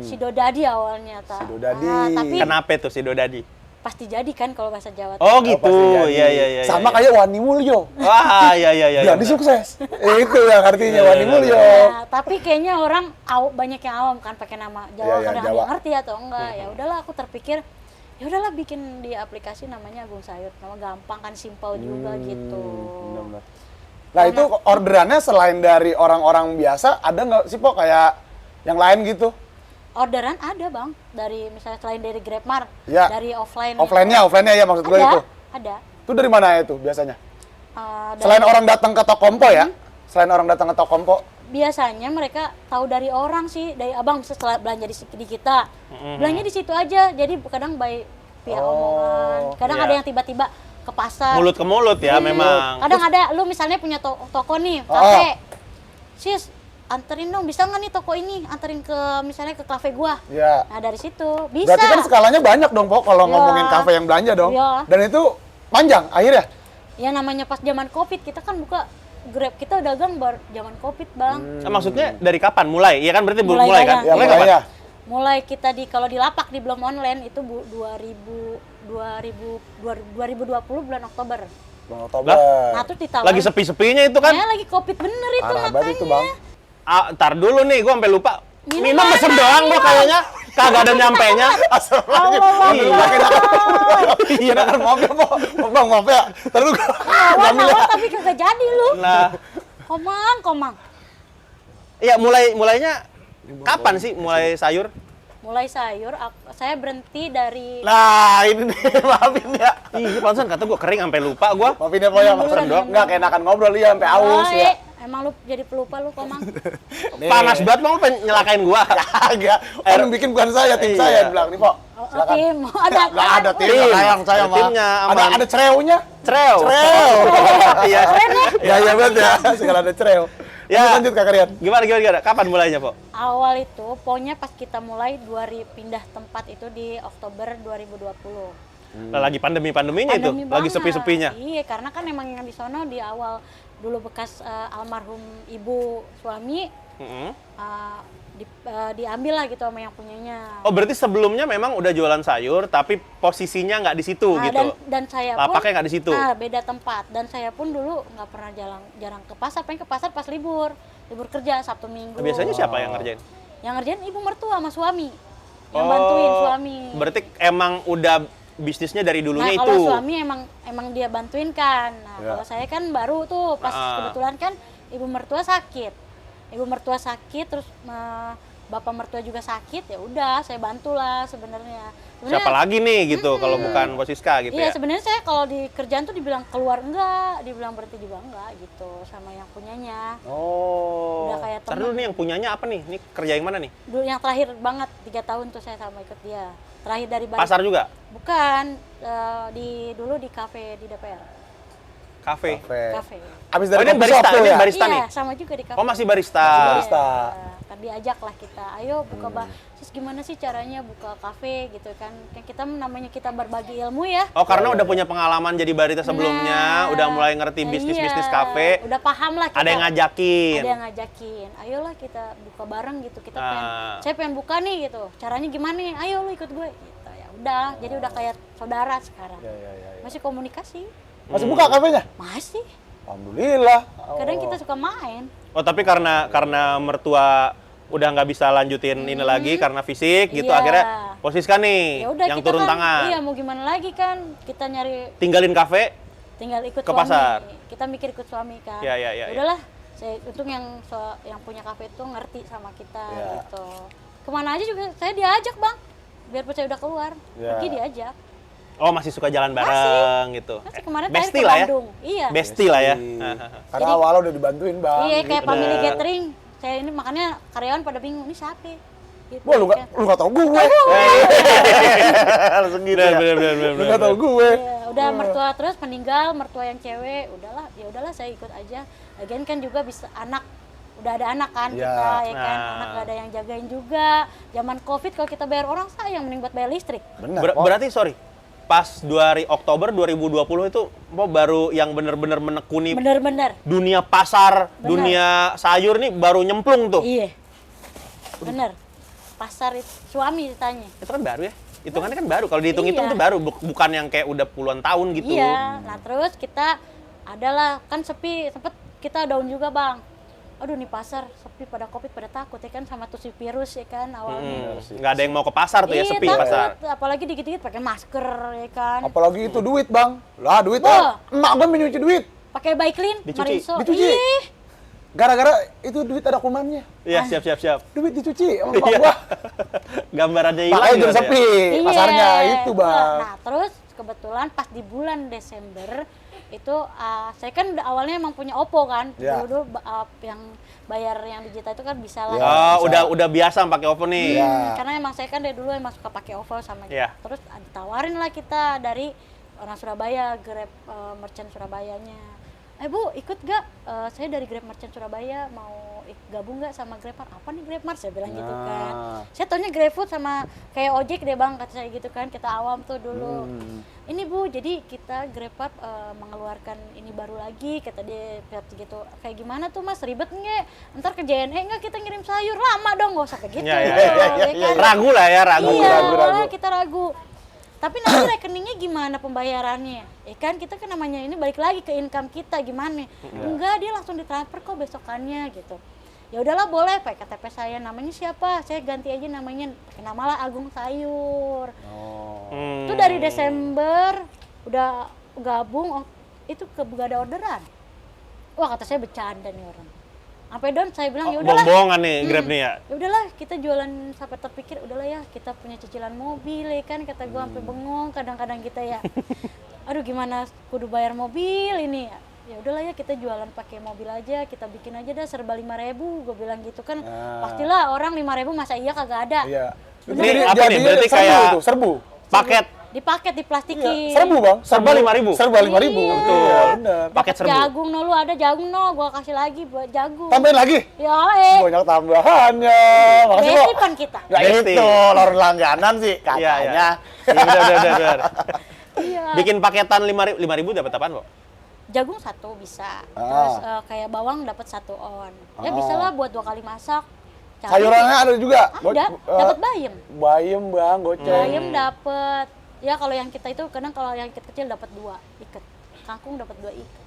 Si Dodadi awalnya Si Dodadi. tapi Kenapa tuh si Dodadi? pasti jadi kan kalau bahasa Jawa. Oh pasti gitu, jadi. iya. Sama iya. kayak Wani Mulyo. Wah, iya. Jadi sukses. Itu yang artinya Iya, Wani iya, Mulyo. Nah, tapi kayaknya orang banyak yang awam kan pakai nama Jawa, Iya, iya, kadang ada Jawa. yang ngerti atau enggak. Ya udahlah aku terpikir ya udahlah bikin di aplikasi namanya Agung Sayur. Nama gampang kan, simpel juga gitu. Benar-benar. Nah itu orderannya selain dari orang-orang biasa, ada nggak sih Po kayak yang lain gitu? Orderan ada, Bang, dari misalnya selain dari GrabMart, Ya. dari offline. Offline-nya ya maksud gue ada, itu. ada. Itu dari mana itu biasanya? Dari- Selain orang datang ke Tokompo ya? Selain orang datang ke Tokompo, biasanya mereka tahu dari orang sih, dari abang setelah belanja di kita, belanja di situ aja. Jadi kadang by via omongan, kadang iya. ada yang tiba-tiba ke pasar. Mulut ke mulut ya memang. Kadang ada, lu misalnya punya toko nih, kafe. Sis, anterin dong, bisa nggak nih toko ini? Anterin ke misalnya ke kafe gua. ya. Nah dari situ bisa. Berarti kan skalanya banyak dong Po kalau Ya. ngomongin kafe yang belanja dong. Ya. Dan itu panjang akhirnya. Ya namanya pas zaman Covid kita kan buka Grab, kita dagang baru zaman Covid, Bang. Maksudnya dari kapan? Mulai? Iya kan berarti mulai kan? dagang. Ya Mulai kapan? makanya. Mulai kita kalau di lapak di belum online itu 2020 bulan Oktober. Bulan Oktober. Nah, terus ditawarin. Lagi sepi-sepinya itu kan? Ya, lagi Covid bener itu Parah makanya. banget itu Bang. Ah, tar dulu nih, gua sampai lupa. Minum Minum mesen mana? doang gua kayaknya. Kagak ada nyampenya. Allah, Iya. Iya kan maaf ya Po. Bang maaf ya. Terus awal tapi kagak jadi lu. Nah, Komang. iya mulainya kapan sih mulai sayur? Mulai sayur, saya berhenti dari Nah ini nih maafin ya. Ih, pantesan kata gua kering sampai lupa gua. Maafin ya Po ya. Mesen doang. Enggak keenakan ngobrol ya sampai aus ya. Emang lu jadi pelupa lu, Komang. Nih. Panas banget mau pengen nyelakain gua. Agak. Yang bikin bukan saya, tim Iya. saya yang bilang nih Po. Oh, Silakan. tim. Ada. Nggak ada tim, Tim. sayang saya Ada mah. timnya, aman. Ada cerewnya. Treo. Treo. Iya. Ya banget ya, segala ada cereo. Ya. Lanjut Kak Karian. Gimana? Kapan mulainya, Po? Awal itu, pokoknya pas kita mulai pindah tempat itu di Oktober 2020. Lah, lagi pandemi-pandeminya itu, Pandemi lagi banget. sepi-sepinya. Iya, karena kan emang yang di sono di awal dulu bekas almarhum ibu suami Mm-mm. diambil lah gitu sama yang punyanya. Oh, berarti sebelumnya memang udah jualan sayur, tapi posisinya nggak di situ Nah, gitu. dan saya pun Lapaknya nggak di situ. Nah, beda tempat. Dan saya pun dulu nggak pernah jarang ke pasar, pengen ke pasar pas libur kerja Sabtu Minggu. Nah, biasanya siapa yang ngerjain? Yang ngerjain ibu mertua sama suami. Yang bantuin suami. Berarti emang udah bisnisnya dari Nah, dulunya kalau itu. suami emang dia bantuin kan. Nah, Ya. kalau saya kan baru tuh pas Ah. kebetulan kan ibu mertua sakit. Ibu mertua sakit terus bapak mertua juga sakit, ya udah saya bantulah sebenarnya. Siapa lagi nih gitu kalau bukan Bos Siska gitu Iya, ya? sebenarnya saya kalau di kerjaan tuh dibilang keluar enggak, dibilang berhenti juga enggak gitu sama yang punyanya. Oh. Udah kayak Ntar dulu nih yang punyanya apa nih? Ini kerja yang mana nih? Dulu yang terakhir banget 3 tahun tuh saya sama ikut dia. Terakhir dari Bali. Pasar juga? Bukan, dulu di kafe di DPR. Kafe. Kafe. Abis Oh, dari ini kopi barista, shop tuh ini ya? barista Iya, nih? sama juga di kafe. Oh, masih barista. barista. Kan diajak lah kita, ayo buka terus gimana sih caranya buka kafe gitu kan. Kan kita namanya kita berbagi ilmu ya. Oh, karena udah punya pengalaman jadi barista sebelumnya, Nah, udah mulai ngerti bisnis-bisnis iya, kafe. Udah paham lah kita. Ada yang ngajakin. Ada yang ngajakin. Ayolah kita buka bareng gitu. Kita saya pengen buka nih gitu. Caranya gimana? Ayo lu ikut gue gitu. Ya udah, jadi udah kayak saudara sekarang. Ya. Masih komunikasi. Masih buka kafenya? Masih. Alhamdulillah. Kadang kita suka main. Oh, tapi karena mertua udah nggak bisa lanjutin ini lagi karena fisik gitu, Iya. akhirnya posisikan nih Ya udah yang kita turun kan, tangan. Iya, mau gimana lagi kan? Kita nyari Tinggalin kafe. tinggal ikut Ke suami. pasar. Kita mikir ikut suami kan. Ya. Udahlah, saya untung yang punya kafe itu ngerti sama kita Ya. gitu. Kemana aja juga saya diajak, Bang. Biar saya udah keluar, Ya. pergi diajak. Oh, masih suka jalan bareng gitu. Masih kemarin terakhir Besti ke lah ya. Bandung. Iya. Besti lah ya. Karena awalnya udah dibantuin Bang. Iya, kayak gitu. family gathering. saya ini makanya karyawan pada bingung, ini siapa? Gitu, Wah, lu kan. nggak tau gue. Langsung gitu ya. Lu nggak tau gue. Iya, udah mertua terus meninggal, mertua yang cewek, udahlah saya ikut aja. Lagian kan juga bisa udah ada anak kan Ya. kita, ya kan, Nah. anak gak ada yang jagain juga. Zaman Covid kalau kita bayar orang sayang mending buat bayar listrik. Benar. Pok. Berarti sorry, pas Oktober 2020 itu Pok baru yang bener-bener menekuni Bener-bener. dunia pasar, Bener. dunia sayur nih baru nyemplung tuh. Iya. Bener. Pasar itu suami ditanya. Itu kan baru ya? Hitungannya kan baru. Kalau dihitung-hitung Iya. itu baru, bukan yang kayak udah puluhan tahun gitu. Iya. Nah terus kita adalah kan sepi, sempet kita down juga bang. Aduh nih pasar sepi pada Covid pada takut ya kan sama tuh si virus ya kan awalnya. Nggak ada yang mau ke pasar tuh ya, Iya, sepi takut. pasar. Apalagi dikit-dikit pakai masker ya kan. Apalagi itu duit, Bang. Lah, duit Wah. emak gue menyuci duit. Pakai Baiklin, Dicuci. Mariso. Dicuci. Ih, Gara-gara itu duit ada kumannya. Iya, siap. Duit dicuci sama emak Iya. gua. Gambarannya hilang. Makanya jadi gitu ya. sepi iya. pasarnya itu, Bang. Nah, terus kebetulan pas di bulan Desember itu saya kan awalnya emang punya Oppo kan. Ya. Dulu yang bayar yang digital itu kan bisa lah. Ya. Oh, bisa. udah biasa pakai OVO nih. Iya. Karena emang saya kan dari dulu emang suka pakai OVO sama Iya. terus ditawarin lah kita dari orang Surabaya, Grab Merchant Surabayanya. Bu ikut gak? Saya dari Grab Merchant Surabaya mau gabung gak sama Grabmart? Apa nih Grabmart? Saya bilang gitu kan. Saya taunya GrabFood sama kayak ojek deh bang, kata saya gitu kan. Kita awam tuh dulu. Ini Bu, jadi kita Grabmart mengeluarkan ini baru lagi, kata dia gitu. Kayak gimana tuh Mas, ribet nggak? Ntar ke JNE nggak kita ngirim sayur? Lama dong, gak usah kayak gitu. Iya. ya kan? Ragu lah ya, ragu. Iya, ragu. awalnya kita ragu. Tapi nanti rekeningnya gimana pembayarannya? Ya kan kita kan namanya ini balik lagi ke income kita gimana? Enggak, dia langsung ditransfer kok besokannya gitu. Ya udahlah boleh, pakai KTP saya namanya siapa? Saya ganti aja namanya, pakai nama lah Agung Sayur. Itu dari Desember udah gabung itu gak ada orderan. Wah kata saya bercanda nih orang. Sampai down saya bilang ya udahlah. Bohong-bohongan nih Grab nih ya. Ya udahlah kita jualan sampai terpikir udahlah ya kita punya cicilan mobil ya kan kata gua sampai bengong kadang-kadang kita ya. Aduh gimana kudu bayar mobil ini ya. Ya udahlah ya kita jualan pakai mobil aja, kita bikin aja dah serba 5.000 gua bilang gitu kan. Pastilah orang 5.000 masa iya kagak ada. Iya. Ini apa nih? Berarti kayak serbu. paket Dipaket diplastikin. Iya, serbu, Bang. Serba 5.000? Serba 5.000. Iya. Betul. Benar. paket serbu. Jagung no lu ada jagung no, gua kasih lagi buat jagung. Tambahin lagi. Ya Banyak tambahannya. Makasih, Kok. besipan kita. Nggak Besti. itu, lor langganan sih Iya, katanya. iya. Iya, benar. Iya. Bikin paketan 5.000 dapat apaan, Kok? Jagung 1 bisa. Terus kayak bawang dapat 1 on. Ya bisa lah buat 2 kali masak. Cabai Sayurannya ada juga. ada, dapat bayam. Bayam, Bang, goceng. Bayam dapat. Ya kalau yang kita itu kadang kalau yang kecil dapat 2 ikat. Kangkung dapat 2 ikat.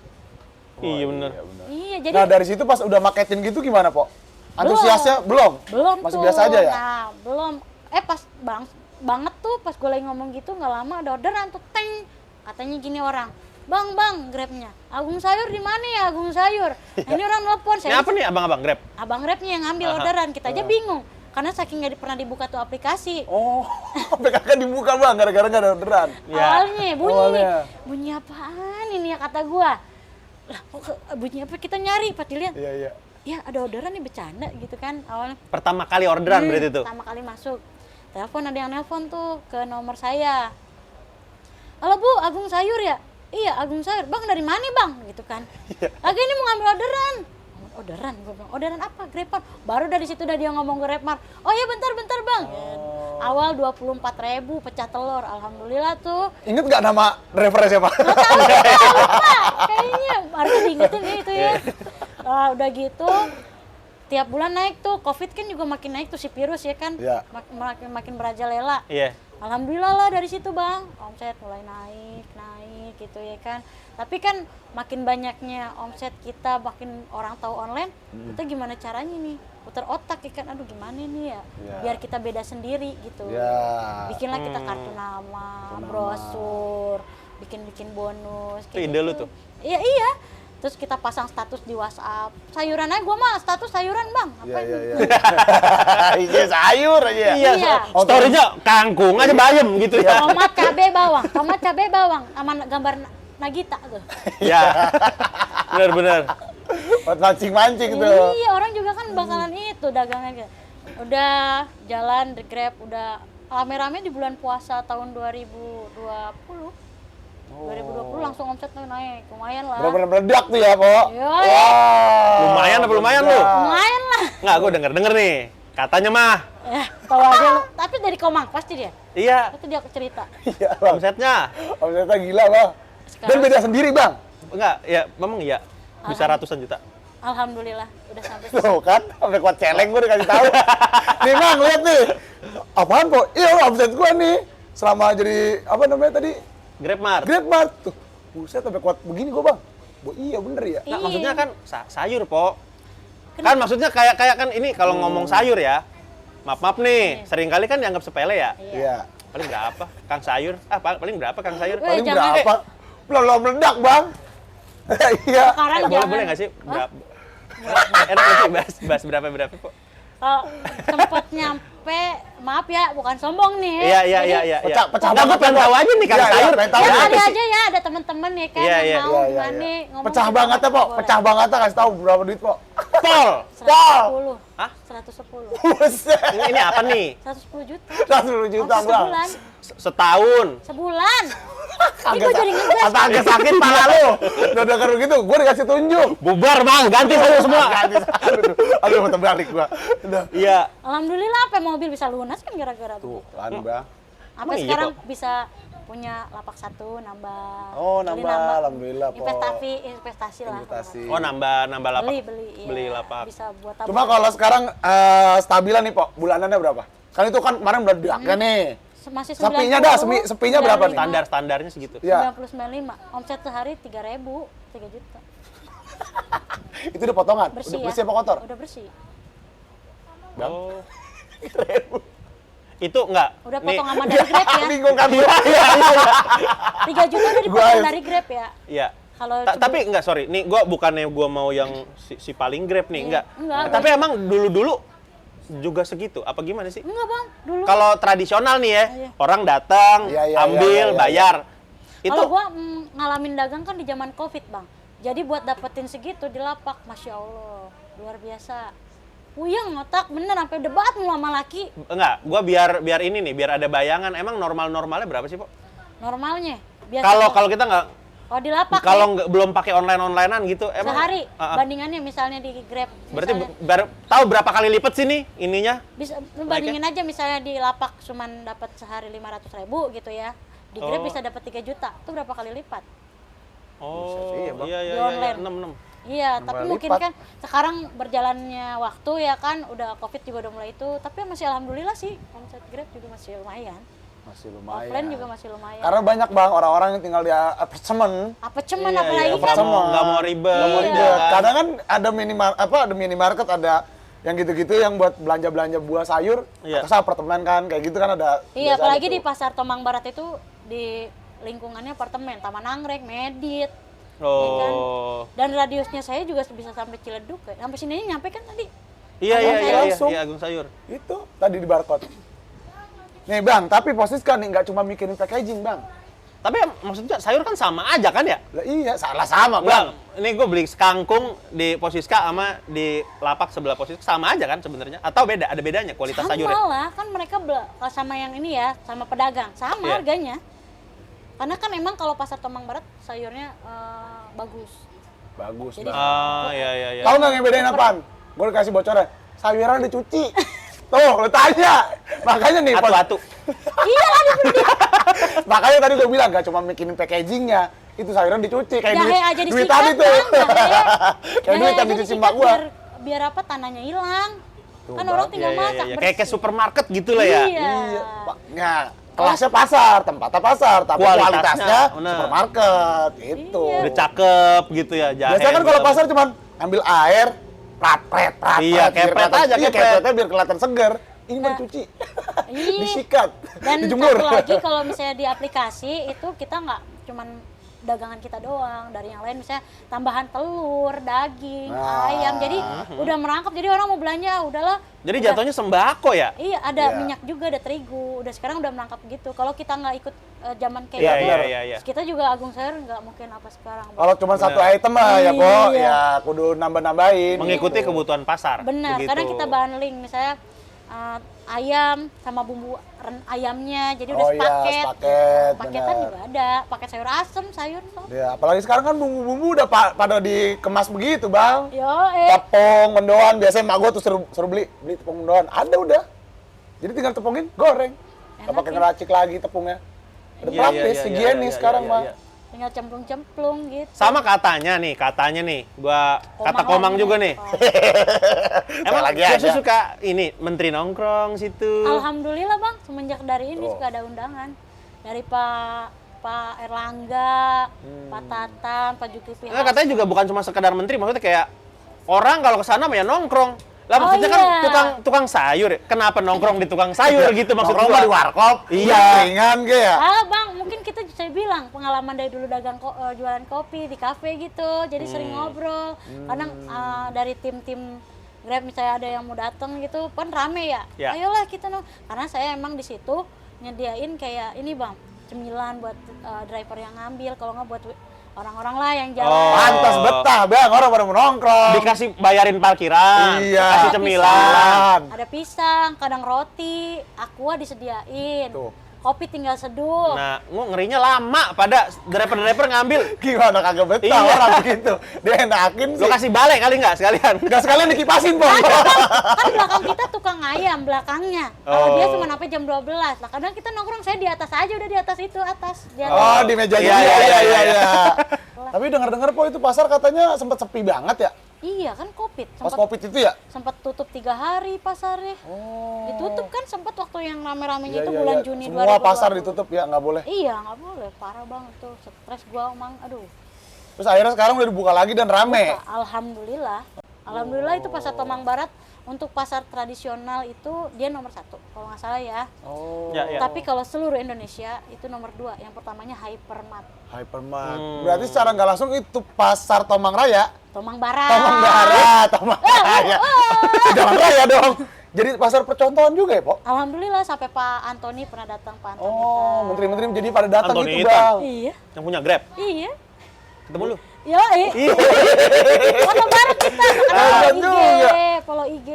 Iya benar. Iya, jadi Nah, dari situ pas udah marketin gitu gimana, Pok? Antusiasnya belum? belum Masih tuh. biasa aja ya? Nah, belum. Pas banget tuh pas gue lagi ngomong gitu nggak lama ada orderan tuh teng. Katanya gini orang, "Bang, Grabnya. Agung Sayur di mana ya Agung Sayur?" Nah, ini orang nelpon Ini saya. apa nih abang-abang Grab? Abang Grabnya yang ngambil orderan, kita aja bingung. Karena saking nggak pernah dibuka tuh aplikasi. Oh, PKK dibuka, Bang, gara-gara nggak ada orderan. Ya. Awalnya Awalnya. bunyi apaan ini ya kata gua. Lah kok bunyi apa kita nyari pas dilihat. Iya, iya. Ya ada orderan nih bercanda gitu kan awalnya. Pertama kali orderan berarti tuh. Pertama kali masuk. Telepon ada yang nelpon tuh ke nomor saya. Halo Bu, Agung Sayur ya? Iya, Agung Sayur. Bang dari mana Bang? Gitu kan. Lagi ini mau ngambil orderan. Orderan, gue bilang, orderan apa? Grabmart. Baru dari situ udah dia ngomong Grabmart. Oh ya bentar Bang. Ya, awal 24.000 pecah telur. Alhamdulillah tuh. Ingat nggak nama drivernya siapa? Lupa, kayaknya harus diingetin ya itu ya. Udah gitu, tiap bulan naik tuh. Covid kan juga makin naik tuh si virus ya kan. Iya. Makin merajalela. Iya. Alhamdulillah lah dari situ bang, omset mulai naik gitu ya kan. Tapi kan makin banyaknya omset kita, makin orang tahu online, kita gimana caranya nih? Putar otak ya kan, aduh gimana nih ya? Biar kita beda sendiri gitu. Ya. Bikinlah kita kartu nama, brosur, bikin bonus. Itu ide lu tuh? Iya. Terus kita pasang status di WhatsApp. Sayuran aja, gua mah status sayuran bang. Apa Iya, ini? iya. Iya, sayur aja. Iya, Iya. story-nya kangkung aja bayam gitu ya. Tomat cabe bawang, sama gambar Nagita tuh. Iya. Benar. Buat mancing-mancing tuh. Iya, orang juga kan bakalan itu dagangannya. Udah jalan di Grab, udah rame-rame di bulan puasa tahun 2020. 2020 langsung omsetnya naik, lumayan lah. Bener-bener meledak tuh ya, Po. Iya, Lumayan apa lumayan lu? lumayan lah. Nggak, gue denger nih. Katanya mah. Ya, tahu aja lu. Tapi dari Komang pasti dia. Iya, Itu dia cerita. Iya, Bang. omsetnya. Omsetnya gila, Bang. Dan Sekarang- beda sendiri, Bang. Enggak, ya memang iya. Bisa ratusan juta. Alhamdulillah udah sampai. Tuh kan, sampai kuat celeng gue dikasih tahu. Nih, Bang, lihat nih. Apaan, Po? Iya, omset gua nih. Selama jadi, apa namanya tadi? GrabMart. Great Mart. Tuh, buset sampai kuat begini gua, Bang. Iya, bener ya. Nah, Iya. maksudnya kan sayur, Po. Kan maksudnya kayak kan ini kalau ngomong sayur ya. Maaf nih, sering kali kan dianggap sepele ya. Iya. Paling berapa? Kang sayur? Paling berapa Kang sayur? Weh, Paling jangan. berapa? Belum meledak, Bang. Iya. Sekarang Boleh jangan. boleh nggak sih? Berapa? Enak nggak sih bahas berapa pokok? Kalau sempat nyampe, maaf ya, bukan sombong nih. Iya. Pecah Nah, gue pengen tahu aja nih Kang Iya, iya, sayur. pengen tahu Ya aja ada sih. aja ya, ada teman-teman nih kan Iya, yang iya. mau Iya, gimana iya. ngomong Pecah gitu, banget ya, Po. boleh. Pecah banget ya, kasih tahu berapa duit, Po. Pol. 110. Hah? 110. Buset. Ini apa nih? 110 juta. 110 juta, Omset Bang. sebulan. Setahun. Sebulan. Ini gue jadi ngegas. Apa agak sakit pala lu? Udah denger begitu, gue dikasih tunjuk. Bubar bang, ganti sayur semua. Aduh, mau terbalik gua. Udah. Iya. Alhamdulillah apa mobil bisa lunas kan gara-gara Tuh, begitu. kan, Bang. Sampai Emang iya, sekarang Po? bisa punya lapak satu, nambah. Oh, Beli nambah, alhamdulillah, Po. Investasi lah. Investasi. Oh nambah lapak. Beli, iya. Beli lapak. Bisa buat tabung. Cuma kalau sekarang stabilan nih, Po. Bulanannya berapa? Kan itu kan kemarin meledak kan nih. masih 90. Sepinya dah, sepinya berapa nih? Standarnya segitu. Iya. 90-95. Omset sehari 3.000, 3 juta. Itu udah potongan. Bersih Udah ya? bersih apa kotor? Udah bersih. Bang. Oh. Itu enggak. Udah potong sama dari Grab ya. Bingung kan gua. 3 juta udah dipotong Gua- dari Grab ya. Iya. Kalau Tapi enggak, sorry. Nih gua bukannya gua mau yang si paling Grab nih, enggak. Enggak, Tapi emang dulu-dulu juga segitu. Apa gimana sih? enggak bang, dulu. Kalau tradisional nih ya, Iya. orang datang, Iya, iya, ambil, iya, iya. bayar. Itu Kalau gua ngalamin dagang kan di zaman Covid, Bang. Jadi buat dapetin segitu di lapak, Masya Allah, luar biasa. Puyeng otak, bener sampai debat mulu sama laki. enggak, gua biar ini nih, biar ada bayangan. Emang normal-normalnya berapa sih, Po? Normalnya biasa. Kalau kita nggak, di lapak kalau belum pakai onlinean gitu, emang sehari Ah, ah. bandingannya misalnya di Grab. Berarti misalnya, tahu berapa kali lipat sih nih ininya? bisa lu bandingin aja misalnya di lapak cuman dapat sehari 500.000 gitu ya. Di Grab Oh. bisa dapat 3 juta. Itu berapa kali lipat? Oh, iya, Bang. iya, Di iya, online. 6. Iya, tapi Kali mungkin lipat. kan sekarang berjalannya waktu ya kan, udah Covid juga udah mulai itu, tapi masih alhamdulillah sih omset Grab juga masih lumayan. Masih lumayan. Offline juga masih lumayan. Karena banyak, Bang, orang-orang yang tinggal di apartemen. Apa cuman Iya, apalagi iya, kan? nggak mau ribet. Nggak mau Iya. ribet. Kadang kan ada ada minimarket, ada yang gitu-gitu yang buat belanja-belanja buah sayur. Iya. Atau apartemen kan, kayak gitu kan ada. Iya, biasa apalagi gitu. di Pasar Tomang Barat itu di lingkungannya apartemen, Taman Anggrek, Medit. Oh. Dan radiusnya saya juga bisa sampai Ciledug, kayak. Sampai sini nyampe kan tadi. Iya, Agung iya, Sayur iya, langsung. iya, Agung Sayur. Itu tadi di barcode. Nih, Bang, tapi posisikan nih nggak cuma mikirin packaging, Bang. Tapi maksudnya sayur kan sama aja kan ya? Lah iya, salah sama, Bang, Bang. ini gue beli kangkung di Posiska sama di lapak sebelah Posiska sama aja kan sebenarnya? Atau beda? Ada bedanya kualitas Sama sayurnya? lah, kan mereka sama yang ini ya, sama pedagang, sama Iya. harganya. Karena kan emang kalau Pasar Tomang Barat sayurnya bagus. Bagus, Jadi- Bang. Ah, iya, iya, iya. Tahu nggak yang bedain apaan? Gue dikasih bocoran. Sayuran dicuci. Tuh, lu tanya. Makanya nih, Atu-atu. Iya lah, makanya tadi gue bilang gak cuma mikirin packagingnya, itu sayuran dicuci kayak jahe aja duit disikat tadi tuh. kan, jahe. Kayak Jahe duit aja yang dicuci disikat mbak gua. biar apa tanahnya hilang. Tuh, Kan Bang. orang tinggal Iya, iya, masak iya. bersih. Kayak supermarket gitu lah ya? Iya. Iya, Pak. Nah, kelasnya pasar, tempatnya pasar, tapi Kualitasnya, kualitasnya bener. supermarket, itu. Iya. Udah cakep gitu ya, jahe. Biasanya kan kalau gitu. pasar cuman ambil air, prat, Iya, biar kepret kelihatan- aja, iya, kepret. kepretnya biar kelihatan seger. Ini mah dicuci, Iya. disikat, Dan dijemur. satu lagi kalau misalnya di aplikasi itu kita nggak cuman dagangan kita doang. Dari yang lain misalnya tambahan telur, daging, Nah. ayam. Jadi udah merangkap. Jadi orang mau belanja, udahlah. Jadi udah. jatuhnya sembako ya? Iya, ada Iya. minyak juga, ada terigu. Udah sekarang udah merangkap gitu. Kalau kita nggak ikut zaman kayak Iya, gitu, iya. terus kita juga Agung Sayur nggak mungkin apa sekarang. Bang. Kalau cuma satu Bener. item mah ya kok, Iya. ya kudu nambah-nambahin. Mengikuti gitu. kebutuhan pasar. Benar, begitu. kadang kita bundling misalnya ayam sama bumbu ayamnya, jadi udah Oh iya, sepaket. sepaket, Paketan benar. juga ada, paket sayur asem, sayur sop. Ya, apalagi sekarang kan bumbu-bumbu udah pada dikemas begitu, Bang. Yo, Tepung, mendoan, biasanya emak gua tuh suruh beli tepung mendoan. Ada udah. Jadi tinggal tepungin, goreng. Nggak Enak pakai ya. ngeracik lagi tepungnya. Udah Iya, praktis, iya, iya, higienis iya, sekarang, iya, mah. iya. tinggal cemplung-cemplung gitu. Sama katanya nih, gua kata Komang lagi juga nih, nih. Pak. Emang lagi Josu aja. suka ini menteri nongkrong situ. Alhamdulillah Bang, semenjak dari ini Tuh. suka ada undangan dari Pak Erlangga, Pak Tatan, Pak Zulkifli Nah, katanya juga bukan cuma sekedar menteri, maksudnya kayak orang kalau ke sana ya nongkrong. Lah Oh, maksudnya iya. kan tukang sayur. Kenapa nongkrong di tukang sayur gitu maksud Nongkrong gua? mah di warkop. Iya. Ringan kayak ya. Bang, mungkin kita bisa bilang pengalaman dari dulu jualan kopi di kafe gitu, jadi sering ngobrol. Kadang dari tim-tim Grab misalnya ada yang mau datang gitu, kan rame ya. Ya. Ayolah kita karena saya emang di situ nyediain kayak ini Bang, cemilan buat driver yang ngambil, kalau nggak buat orang-orang lah yang jalan. Oh. Pantas betah, Bang. Orang pada mau nongkrong. Dikasih bayarin parkiran, Iya. kasih Ada cemilan. pisang, ada pisang, kadang roti, aqua disediain. Tuh. Kopi tinggal seduh. Nah, ngerinya lama pada driver-driver ngambil. Gimana kagak betah Iya. orang begitu. Dia enakin Lo sih. kasih balik kali nggak sekalian? Nggak sekalian dikipasin, Bang. Kan belakang kita tukang ayam belakangnya. Kalau dia Oh. cuma sampai jam 12. Lah kadang kita nongkrong saya di atas aja, udah di atas itu atas. Di atas. Oh, di meja Iya, juga. iya, Iya, iya, iya, iya. Tapi dengar-dengar Po itu pasar katanya sempat sepi banget ya. Iya kan Covid. Pas Covid itu ya? Sempat tutup 3 hari pasarnya. Oh. Ditutup kan sempat waktu yang rame-ramenya Iya, itu iya, bulan iya. Juni Semua 2020. pasar ditutup ya, nggak boleh. Iya, nggak boleh. Parah banget tuh. Stres gua emang. Aduh. Terus akhirnya sekarang udah dibuka lagi dan rame. Alhamdulillah. Alhamdulillah itu pasar Tomang Barat untuk pasar tradisional itu dia nomor 1 kalau nggak salah ya. Oh. Ya, ya. Tapi kalau seluruh Indonesia itu nomor 2. Yang pertamanya Hypermart. Hypermart. Berarti secara nggak langsung itu pasar Tomang Raya. Tomang Barat. Tomang Barat, Tomang Raya. Jalan raya dong. Jadi pasar percontohan juga ya, Po? Alhamdulillah sampai Pak Antoni pernah datang, Pak Antoni. Oh, menteri-menteri jadi pada datang Antoni gitu, Hitam. Bang. Iya. Yang punya Grab. Iya. Ketemu lu. Yo, Foto bareng kita. Hebat IG, juga. follow IG.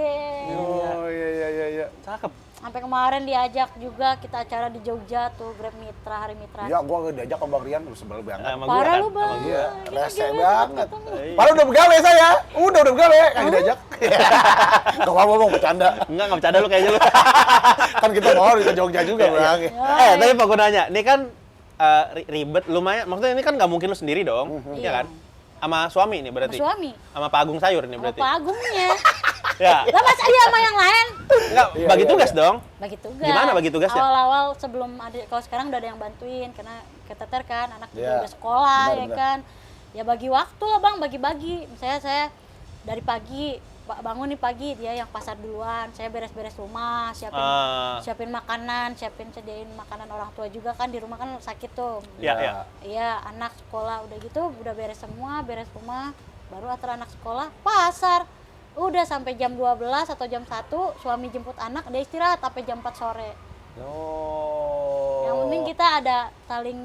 Oh, iya, iya, iya, iya. Cakep. Sampai kemarin diajak juga kita acara di Jogja tuh, Grab Mitra, Hari Mitra. Ya, gua diajak ke Bang Rian, lu sebel banget. Sama gua Parah kan, lu, sama Bang. gua. Iya, Ini rese gila, banget. ketemu. Padahal udah begawe saya. Udah begawe, kayak diajak. Gak apa-apa, Bang, bercanda. Enggak bercanda lu kayaknya lu. Kan kita mau ke Jogja juga, Bang. Tapi Pak gue nanya, ini kan ribet lumayan. Maksudnya ini kan nggak mungkin lu sendiri dong, Iya. ya kan? Sama suami ini berarti. Sama suami. Sama Pak Agung Sayur ini Sama berarti. Pak Agungnya. Ya. Lah masa dia sama yang lain? Enggak, Iya, bagi iya, tugas iya. dong. Bagi tugas. Gimana bagi tugasnya? Awal-awal sebelum ada, kalau sekarang udah ada yang bantuin karena keteter kan, anak juga Iya. udah sekolah Benar, ya benar. kan. Ya bagi waktu lah Bang, bagi-bagi. Misalnya saya dari pagi bangun nih pagi, dia yang pasar duluan, saya beres-beres rumah, siapin makanan, sediain makanan orang tua juga kan, di rumah kan sakit tuh. Iya, iya. Iya, anak sekolah udah gitu, udah beres semua, beres rumah, baru antar anak sekolah, pasar. Udah sampai jam 12 atau jam 1, suami jemput anak, dia istirahat sampai jam 4 sore. Oh. Yang penting kita ada saling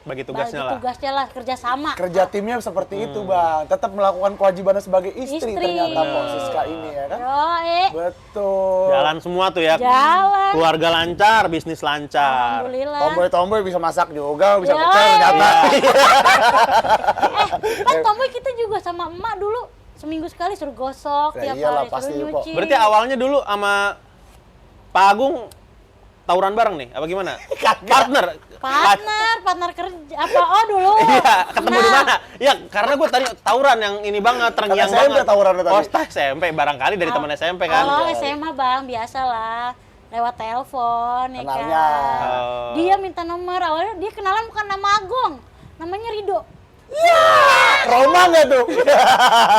Bagi tugasnya bagi lah. tugasnya lah, kerja sama. Kerja timnya seperti itu, Bang. Tetap melakukan kewajibannya sebagai istri, Istri. ternyata Po Siska ini ya kan. Yoi, Betul. Jalan semua tuh ya. jalan. Keluarga lancar, bisnis lancar. Alhamdulillah. Tomboy-tomboy bisa masak juga, bisa Ya. pecel ternyata. Kan tomboy kita juga sama emak dulu seminggu sekali suruh gosok Ya tiap iyalah, hari, pasti, suruh Pok. nyuci. Berarti awalnya dulu sama Pak Agung tawuran bareng nih, apa gimana? partner kerja apa? Oh dulu. Iya, ketemu di Nah, mana? Ya, karena gue tadi tawuran yang ini banget, terngiang SMP banget. tawurannya tadi. Oh, SMP, barangkali dari teman SMP kan. Kalau SMA Bang, biasalah lewat telepon ya Kenalnya. kan. Oh. Dia minta nomor, awalnya dia kenalan bukan nama Agung, namanya Rido. Roma nggak tuh?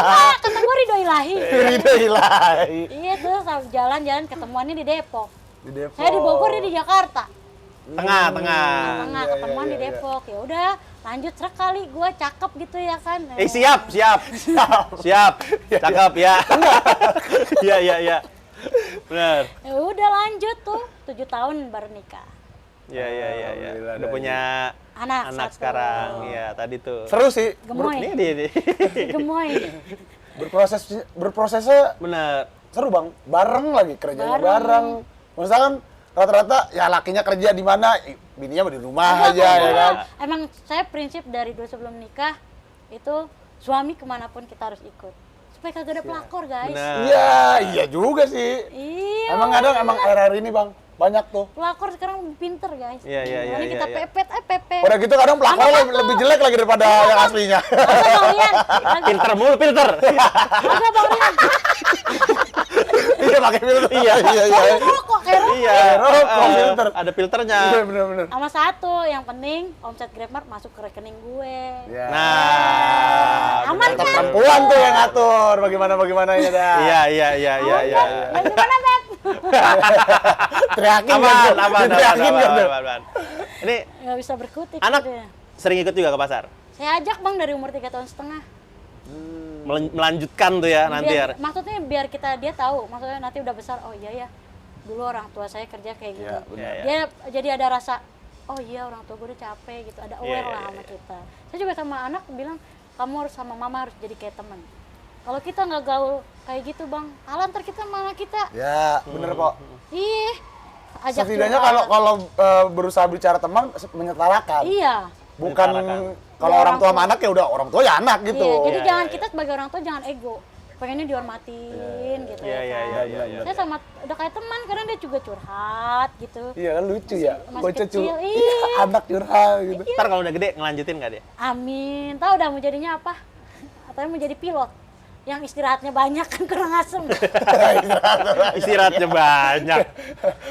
Ah, kata gue Rido Ilahi. Ridho Ilahi. Iya terus jalan-jalan ketemuannya di Depok. Di Depok. Saya di Bogor, dia di Jakarta. Tengah. Tengah iya, ketemuan iya, di iya. Depok. Ya udah lanjut sekali gue cakep gitu ya kan. Siap. Cakep ya. Iya. Benar. Ya udah lanjut tuh 7 tahun baru nikah. Iya. Alhamdulillah, Udah punya Anak satu. sekarang. Iya, tadi tuh. Seru sih. Gemoy. Ini dia. Gemoy. Berprosesnya Benar. seru bang, bareng lagi kerjanya Bareng. bareng. Maksudnya kan rata-rata ya lakinya kerja di mana, bininya di rumah Enggak, aja ya enggak. kan. Emang saya prinsip dari dulu sebelum nikah itu suami kemanapun kita harus ikut supaya kagak ada pelakor guys. Benar. Iya juga sih. Iya. Emang akhir-akhir ini bang banyak tuh. Pelakor sekarang lebih pinter guys. Iya. Makanya kita pepet. Udah gitu kadang pelakornya lebih jelek lagi daripada yang aslinya. Masa Bang Rian? Lagi Filter mulu, filter. masa Bang Rian? Iya pakai filter. Iya. Rokok kayak rokok. Iya. rokok, filter. Ada filternya. Iya bener-bener. Sama satu, yang penting omset GrabMart masuk ke rekening gue. Ya. Nah, Aman Tetap kan? perempuan tuh yang ngatur bagaimana ya dah. Iya. Dan gimana, Beb? Teriakin Aman. Teriakin kan tuh. Ini Nggak bisa berkutik. anak gitu ya. sering ikut juga ke pasar. Saya ajak Bang dari umur 3,5 tahun. Melanjutkan tuh ya nanti ya. Maksudnya biar dia tahu, maksudnya nanti udah besar, oh iya ya, dulu orang tua saya kerja kayak gitu. Iya, benar. Iya. Dia jadi ada rasa, oh iya orang tua gue udah capek gitu, ada aware Iya, lah iya, sama iya. kita. Saya juga sama anak bilang, kamu harus sama mama harus jadi kayak teman. Kalau kita nggak gaul kayak gitu Bang, kalah ntar kita sama anak kita. Ya, bener kok. Ih, ajak Setidaknya curhat. kalau berusaha bicara teman menyetarakan. Iya. Bukan Menyetarakan. kalau orang tua sama anak ya udah orang tua ya anak gitu. Iya, jadi Iya, jangan iya, kita sebagai orang tua jangan ego. Pengennya dihormatin gitu Iya, ya kan. iya. Saya sama udah kayak teman karena dia juga curhat gitu. Iya kan lucu ya. Masih Bocah kecil, iya. anak curhat gitu. Ntar kalau udah gede ngelanjutin nggak dia? Amin. Tahu udah mau jadinya apa? Katanya mau jadi pilot. Yang istirahatnya banyak kan kurang asem. Istirahatnya banyak.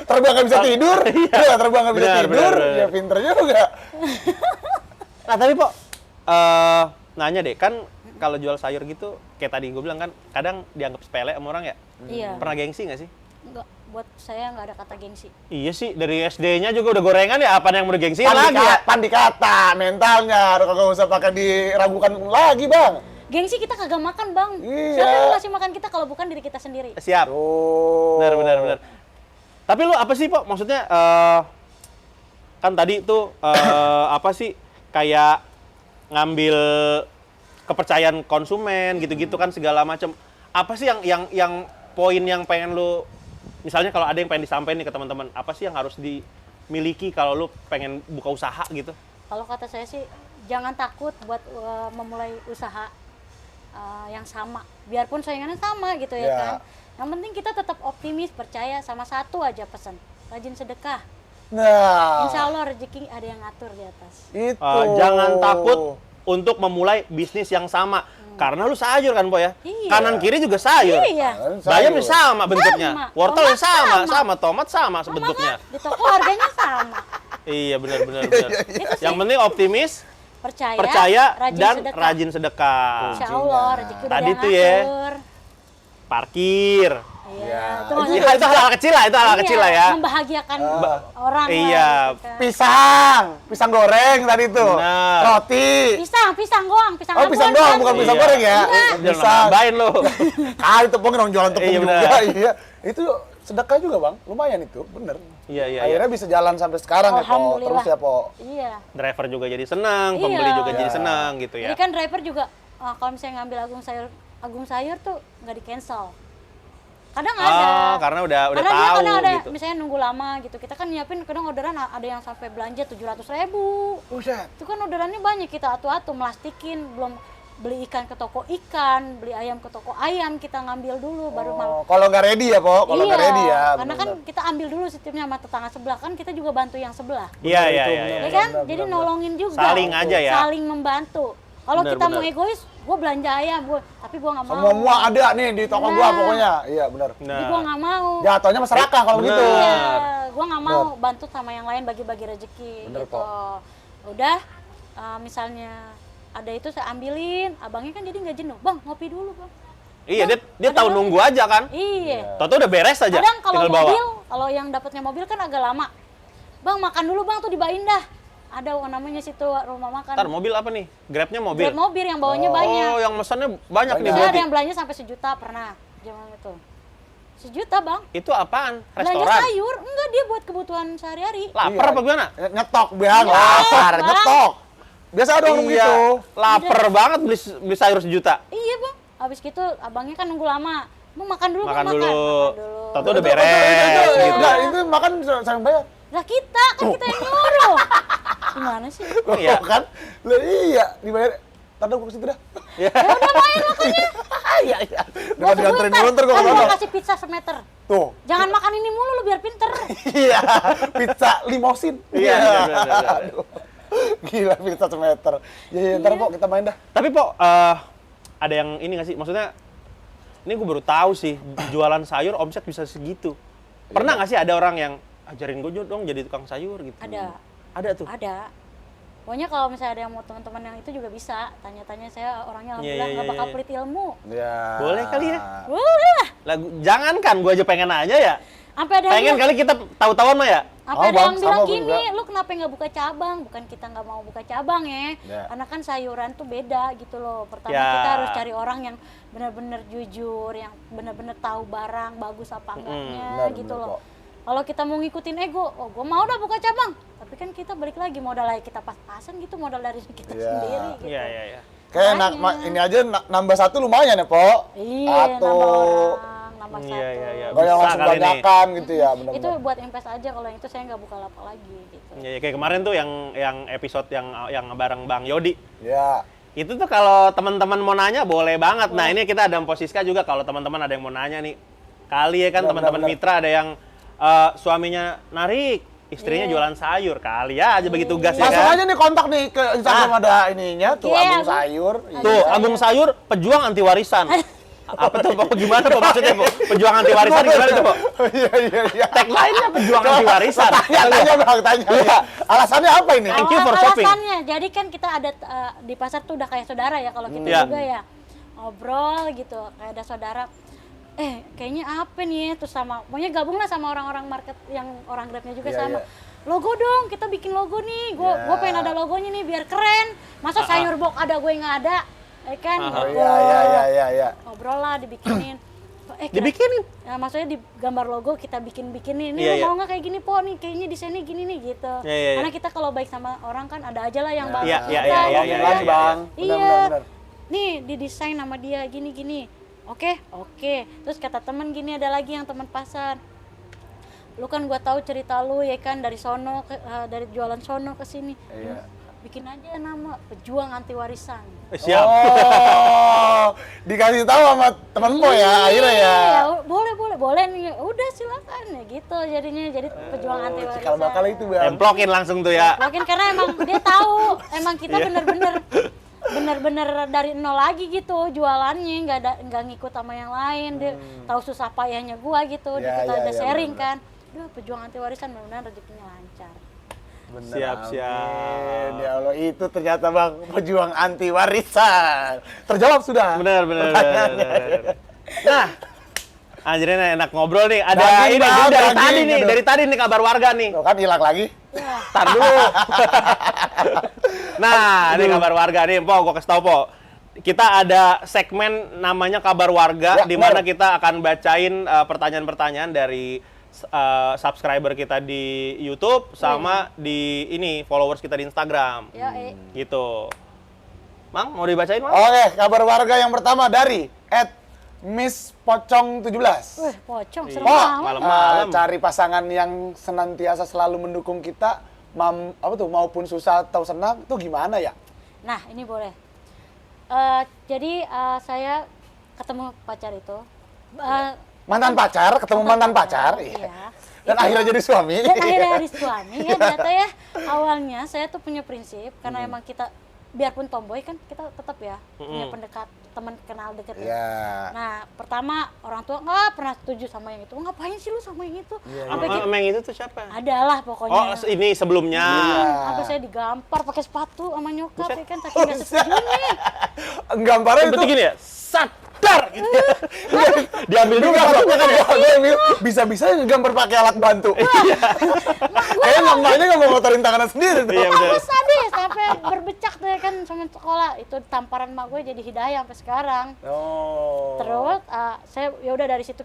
Terbang nggak bisa tidur. Iya, terbang nggak bisa Benar, tidur. benar. Ya pinter juga. Nah tapi Pok, nanya deh, kan kalau jual sayur gitu, kayak tadi gue bilang kan, kadang dianggap sepele sama orang ya. Iya. Pernah gengsi nggak sih? Enggak, buat saya nggak ada kata gengsi. Iya sih, dari SD-nya juga udah gorengan ya, apa yang mau digengsiin lagi ya? Pandi kata mentalnya, kagak usah pakai diragukan lagi bang. Gengsi kita kagak makan, Bang. Iya. Siapa yang ngasih makan kita kalau bukan diri kita sendiri? Siap. Oh. Benar. Tapi lu apa sih, Pok? Maksudnya, kan tadi tuh, apa sih, kayak ngambil kepercayaan konsumen, gitu-gitu kan segala macam. Apa sih yang poin yang pengen lu, misalnya kalau ada yang pengen disampaikan nih ke teman-teman, apa sih yang harus dimiliki kalau lu pengen buka usaha gitu? Kalau kata saya sih, jangan takut buat memulai usaha yang sama. Biarpun saingannya sama gitu ya Ya. kan. Yang penting kita tetap optimis, percaya sama satu aja pesan. Rajin sedekah. Nah. Insya Allah rezeki ada yang ngatur di atas. Itu. Jangan takut untuk memulai bisnis yang sama. Karena lu sayur kan, Po ya? Iya. Kanan kiri juga sayur. Iya. Bayam sama bentuknya. Sama. Wortel Tomat sama, tomat sama bentuknya. Di toko harganya sama. Iya, benar. Yang penting optimis, percaya dan sedekah. rajin sedekah. Insya Allah rezeki udah Tadi ada yang tuh ya. ngatur. Parkir. Iya. Itu Ya, itu hal kecil lah, kecil lah ya. Membahagiakan orang Iya. lah, gitu kan. Pisang goreng tadi tuh. Benar. Roti. Pisang doang, pisang Oh, pisang abuan doang, kan? bukan pisang Iya. goreng ya. Jangan Pisang. nambahin lu. Kali tepung dong jualan tepung Iya, juga. benar. Iya. Itu sedekah juga, Bang. Lumayan itu, bener. Iya. Akhirnya bisa jalan sampai sekarang ya, Po. Alhamdulillah. Terus ya, Po. Iya. Driver juga jadi senang, Iya. pembeli juga jadi Iya. senang gitu ya. Jadi kan driver juga kalau misalnya ngambil Agung Sayur tuh nggak di cancel. Kadang ada. Karena udah Karena dia tahu kadang ada gitu. misalnya nunggu lama gitu. Kita kan nyiapin kadang orderan ada yang sampai belanja 700.000. Buset. Itu kan orderannya banyak kita atu-atu melastikin, belum beli ikan ke toko ikan, beli ayam ke toko ayam, kita ngambil dulu baru Oh, kalau nggak ready ya, Po. Kalau nggak ready ya. karena kan bener-bener. kita ambil dulu sistemnya sama tetangga sebelah kan kita juga bantu yang sebelah. Iya. itu, Ya bener. kan? benar, Jadi benar. nolongin juga. Saling aja ya. Saling membantu. Kalau Benar, kita mau benar. egois, gue belanja ayam, tapi gue nggak mau. Semua ada nih di toko gua Nah. pokoknya. Iya, benar. Tapi gue nggak mau. Jatuhnya masyarakat kalau Bener. gitu. Iya, gue nggak mau bantu sama yang lain bagi-bagi rezeki Bener, gitu. Udah, misalnya ada itu saya ambilin, abangnya kan jadi nggak jenuh. Bang, ngopi dulu bang. Iya, dia Ada tahu orang- nunggu aja kan. Iya. Toto udah beres aja, Kadang kalau tinggal bawa. mobil, kalau yang dapatnya mobil kan agak lama. Bang makan dulu bang tuh di Mbak Indah. Ada namanya situ rumah makan. Ntar mobil apa nih? Grabnya mobil? Grab mobil yang bawanya banyak. Oh, yang mesennya banyak nih Saya berarti. ada yang belanja sampai 1 juta pernah zaman itu. 1 juta bang. Itu apaan? Belanja Restoran? sayur, enggak dia buat kebutuhan sehari-hari. Lapar apa gimana? Nyetok bang, Iya, lapar, Bang. nyetok. Biasa ada orang Iya, gitu. lapar banget beli sayur 1 juta. Iya bang. Habis gitu abangnya kan nunggu lama. Mau makan dulu, Makan Bang, dulu. Makan dulu. Tahu udah beres gitu. Enggak, itu makan sayang bayar. Lah kita yang nyuruh. Gimana sih? Oh, iya. Kan? Lah iya, dibayar. Tanda gua ke situ dah. Ya. Ya udah main makanya. Iya, iya. Gua Udah dianterin dulu ntar gua kan ke gua sana. kasih pizza semeter. Tuh. Jangan makan ini mulu lu biar pinter. Iya, pizza limosin. Iya, bener. Aduh. Gila pizza semeter. Ya, ntar Pok kita main dah. Tapi Pok, ada yang ini nggak sih? Maksudnya, ini gue baru tahu sih, jualan sayur omset bisa segitu. Pernah nggak sih ada orang yang, ajarin gue dong jadi tukang sayur gitu? Ada. Ada tuh? Ada. Pokoknya kalau misalnya ada yang mau teman-teman yang itu juga bisa. Tanya-tanya saya orangnya alhamdulillah Iya, nggak bakal iya. pelit ilmu. Ya. Boleh kali ya? Boleh lah. Jangankan, gue aja pengen aja ya. Sampai ada Pengen yang kali kita tahu-tahuan mah ya? Sampai Oh, ada Bang, yang bilang sama gua gini, juga. lu kenapa nggak buka cabang? Bukan kita nggak mau buka cabang ya. Ya. Karena kan sayuran tuh beda gitu loh. Pertama Ya. kita harus cari orang yang benar-benar jujur, yang benar-benar tahu barang bagus apa enggaknya Benar, gitu benar, loh. Pok. Kalau kita mau ngikutin ego, oh gue mau dah buka cabang. Tapi kan kita balik lagi modalnya kita pas-pasan gitu, modal dari kita Ya. sendiri gitu. Iya, iya, iya. Kayak Makanya. ini aja nambah 1 lumayan ya, Pok. Iya, Atau nambah orang, nambah Iya, satu. iya, iya. Gak yang Bisa langsung kali nih. banyakan gitu ya, benar-benar. Itu buat invest aja, kalau yang itu saya nggak buka lapak lagi gitu. Ya, kayak kemarin tuh yang episode yang bareng Bang Yodi. Ya. Itu tuh kalau teman-teman mau nanya boleh banget. Nah, ini kita ada Posiska juga kalau teman-teman ada yang mau nanya nih. Kali ya kan Benar, teman-teman benar. mitra ada yang suaminya narik, istrinya Iya. jualan sayur. Kali ya aja bagi tugas ya Langsung kan. aja nih kontak nih ke Instagram ada ininya tuh Oke, Agung Agung. Sayur. Tuh, Agung Sayur pejuang anti warisan. Apa tuh, Pak? Gimana, Pak, maksudnya, Pak? Pejuang anti warisan gimana tuh, Pak? Iya iya iya. Tagline-nya pejuang anti warisan. Tanya Bang, tanya. Iya. Alasannya apa ini? Thank you for shopping. Alasannya, jadi kan kita ada di pasar tuh udah kayak saudara ya kalau kita Iya. juga ya ngobrol gitu kayak ada saudara. Kayaknya apa nih? Terus sama, pokoknya gabung lah sama orang-orang market yang orang Grabnya juga Iya, sama. iya. Logo dong, kita bikin logo nih. Gue Iya. pengen ada logonya nih biar keren. Masa sayur box ada gue nggak ada? Kan Oh gitu. iya iya iya iya iya. Ngobrol lah dibikinin. Dibikinin. Ya, maksudnya di gambar logo kita bikin-bikinin. Ini Iya, lu iya. mau nggak kayak gini po nih? Kayaknya desainnya gini nih gitu. Iya, iya, iya. Karena kita kalau baik sama orang kan ada aja lah yang bagus. Iya, iya, kita, iya, iya, gitu iya, kan. Lagi, Bang. Iya. Benar benar. Nih didesain nama dia gini-gini. Oke. Terus kata teman gini ada lagi yang teman pasar. Lu kan gua tahu cerita lu ya kan dari sono dari jualan sono ke sini. Iya. Bikin aja nama pejuang anti warisan. Siap. Oh, dikasih tahu sama temen Bo ya akhirnya ya. Iya, boleh nih. Udah silakan ya gitu jadinya jadi pejuang anti warisan. Cikal bakal itu Bang. Templokin langsung tuh ya. Mungkin karena emang dia tahu emang kita Iya. bener-bener dari nol lagi gitu jualannya nggak ngikut sama yang lain dia tahu susah payahnya gua gitu Ya, kita ya, udah ya, sharing benar. kan. Duh, pejuang anti warisan mudah-mudahan rezekinya lancar. Bener, Siap, amin. siap. Ya Allah, itu ternyata Bang pejuang anti warisan. Terjawab sudah. Benar. Nah, anjirnya enak ngobrol nih. Ada Daging, ini Bang, jadi dari daging, tadi nih, aduh. dari tadi nih kabar warga nih. Tuh kan hilang lagi. Tar dulu. Nah, ini kabar warga nih, Po. Gua kasih tau, Po. Kita ada segmen namanya kabar warga, Ya, di mana benar. kita akan bacain pertanyaan-pertanyaan dari subscriber kita di YouTube sama di ini followers kita di Instagram. Ya, Gitu. Mang, mau dibacain, Mang? Oke, kabar warga yang pertama dari @misspocong17. wih pocong Iya. serem Oh, banget. malam-malam. cari pasangan yang senantiasa selalu mendukung kita, maupun susah atau senang, itu gimana ya? Nah, ini boleh. Jadi saya ketemu pacar itu. Mantan pacar, ketemu mantan pacar, Iya. dan akhirnya jadi suami. Dan akhirnya hari suami ya ternyata ya. Awalnya saya tuh punya prinsip karena emang kita biarpun tomboy kan kita tetap ya punya pendekat teman kenal deket ya. Iya. Nah, pertama orang tua nggak pernah setuju sama yang itu. Ngapain sih lu sama yang itu? Sampai kita- Emang itu tuh siapa? adalah Oh, pokoknya. ini sebelumnya. Sampai saya digampar pakai sepatu sama nyokap ya kan saking nggak setujunya. Gambarnya itu Seperti gini ya? Sat! gambar gitu ya. Diambil juga fotonya kan ya. Bisa-bisa ngegambar pakai alat bantu. Kayaknya emaknya nggak mau ngotorin tangannya sendiri tuh. Iya benar. Aku sadis sampai berbecak deh kan sama sekolah. Itu tamparan mak gue jadi hidayah sampai sekarang. Oh. Terus saya ya udah dari situ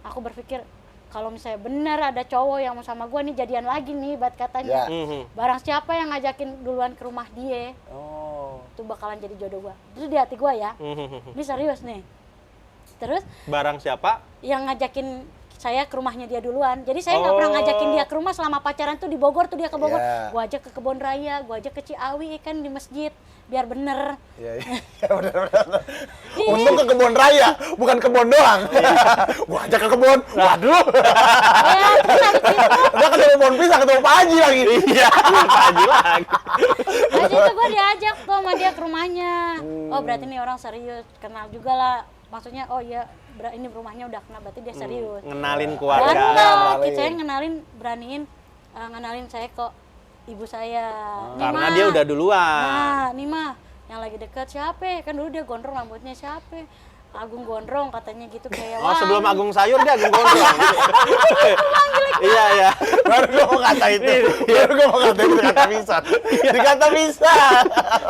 aku berpikir kalau misalnya benar ada cowok yang mau sama gue nih jadian lagi nih, bat katanya. Ya. Barang siapa yang ngajakin duluan ke rumah dia, Oh. itu bakalan jadi jodoh gue. Itu di hati gue ya. Ini serius nih. Terus Barang siapa? yang ngajakin saya ke rumahnya dia duluan. Jadi saya nggak pernah ngajakin dia ke rumah selama pacaran tuh di Bogor tuh dia ke Bogor. Yeah. Gua ajak ke Kebon Raya, gua ajak ke Ciawi kan di masjid biar bener. Iya, benar-benar. Untung ke kebun raya, bukan kebun doang. Gua ajak ke kebun. Waduh. Ya, terus habis itu, Udah ketemu pohon pisang, ketemu Pak Haji lagi. Iya, Pak Haji lagi. habis itu gua diajak tuh sama dia ke rumahnya. Oh berarti nih orang serius, kenal juga lah. Maksudnya oh iya ini rumahnya udah kenal berarti dia serius. Ngenalin Baru keluarga. lah Kenalin. saya ngenalin saya ke ibu saya. Nih, Karena Ma. dia udah duluan. Nah, nih mah yang lagi deket siapa? Kan dulu dia gondrong rambutnya siapa? Agung Gondrong katanya gitu kayak. Oh, wah, sebelum Agung Sayur dia Agung Gondrong. Iya, iya. Baru gua mau kata itu. Baru gua mau kata itu kata bisa. Dikata bisa.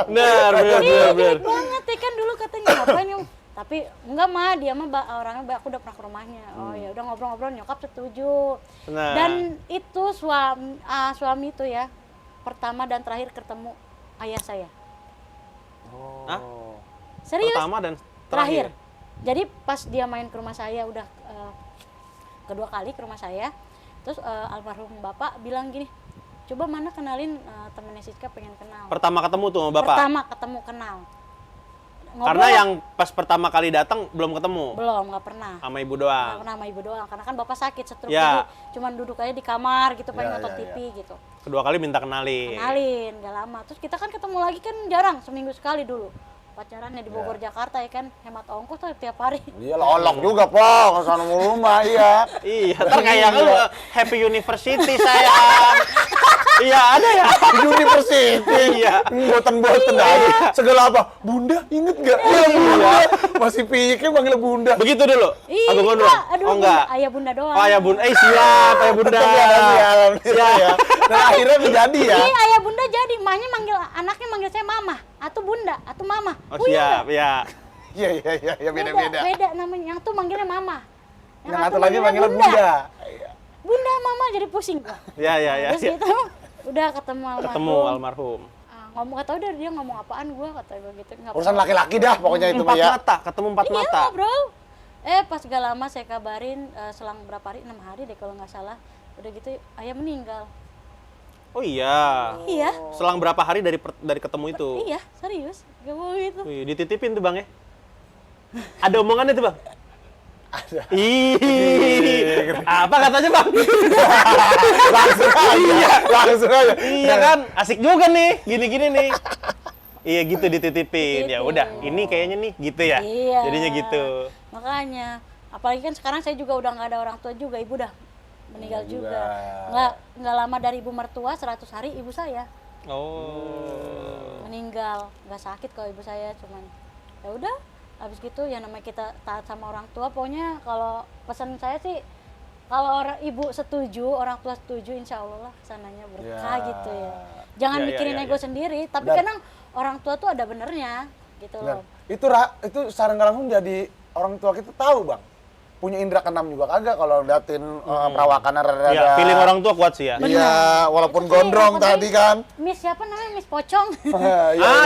Benar, benar, benar, benar. Jelek banget ya kan dulu katanya ngapain yang tapi enggak mah dia mah orangnya aku udah pernah ke rumahnya. Oh ya udah ngobrol-ngobrol nyokap setuju. Nah. Dan itu suami itu ya pertama dan terakhir ketemu ayah saya. Hah? Serius? Pertama dan Terakhir. terakhir. Jadi pas dia main ke rumah saya udah kedua kali ke rumah saya. Terus almarhum bapak bilang gini, coba mana kenalin temennya Siska pengen kenal. Pertama ketemu tuh sama Bapak. Pertama ketemu kenal. Karena Ngobrol yang pas pertama kali datang belum ketemu belum nggak pernah. sama Ibu Nggak doang. pernah sama ibu doang, karena kan bapak sakit stroke, Ya. jadi cuman duduk aja di kamar gitu, pengen Ya, nonton ya, TV gitu. Kedua kali minta kenalin. Kenalin, gak lama. Terus kita kan ketemu lagi kan jarang, seminggu sekali dulu. Pacarannya di Bogor, Jakarta ya kan, hemat ongkos tuh tiap hari. Iya lah, olok juga, Po. Ke sana mulu rumah, iya. Iya, ntar kayak lu Happy University sayang. Iya, ada ya. University. Iya. Boten-boten aja. Segala apa? Bunda, inget gak? Iya, Bunda. Masih pikir manggil Bunda. Begitu dulu. Ih, Agung Gondrong. enggak. Aduh, Oh enggak. ayah bunda doang. Oh ayah bunda. Siap ayah bunda. Siap. Ya. Dan akhirnya menjadi ya. Iya, ayah bunda jadi, emaknya anaknya manggil saya mama, atau bunda, atau mama. Oh iya siap, ya. Iya, nggak? beda-beda. Beda namanya, yang tuh manggilnya mama. Yang satu lagi manggilnya Bunda. Bunda, mama jadi pusing. Ya, ya, ya. Terus gitu, udah ketemu almarhum. Ketemu almarhum. Ngomong, gak tau dia ngomong apaan gue, kata gue gitu. Nggak Urusan laki-laki dah pokoknya itu Empat mah ya. mata, ketemu empat Iya mata. ngobrol. Pas gak lama saya kabarin selang berapa hari, 6 hari deh kalau nggak salah. Udah gitu ayah meninggal. Oh iya. Iya, Selang berapa hari dari ketemu itu? iya serius. Gak mau gitu. Wih, dititipin tuh Bang ya. Ada omongannya tuh Bang? Ada. Ih, apa katanya Bang? Langsung aja. Iya kan, asik juga nih, gini-gini nih. Iya gitu dititipin. Ya Gitu. udah, ini kayaknya nih gitu ya. Iya. Jadinya gitu. Makanya, apalagi kan sekarang saya juga udah nggak ada orang tua juga, ibu udah meninggal juga. Nggak lama dari ibu mertua, 100 hari ibu saya Oh. meninggal. Nggak sakit kalau ibu saya, cuman ya udah. Habis gitu ya namanya kita taat sama orang tua. Pokoknya kalau pesan saya sih, kalau ibu setuju, orang tua setuju, insya Allah lah kesananya berkah Ya. gitu ya. Jangan Ya, ya, mikirin ya, ego ya. sendiri, tapi Benar. kadang orang tua tuh ada benernya gitu Benar. loh. Itu secara nggak langsung jadi orang tua kita tahu, Bang. Punya indra keenam juga kagak kalau liatin perawakannya rada. Iya, feeling orang tua kuat sih ya. Iya, walaupun Itu saya gondrong nelfon tadi kan. Miss siapa namanya? Miss Pocong.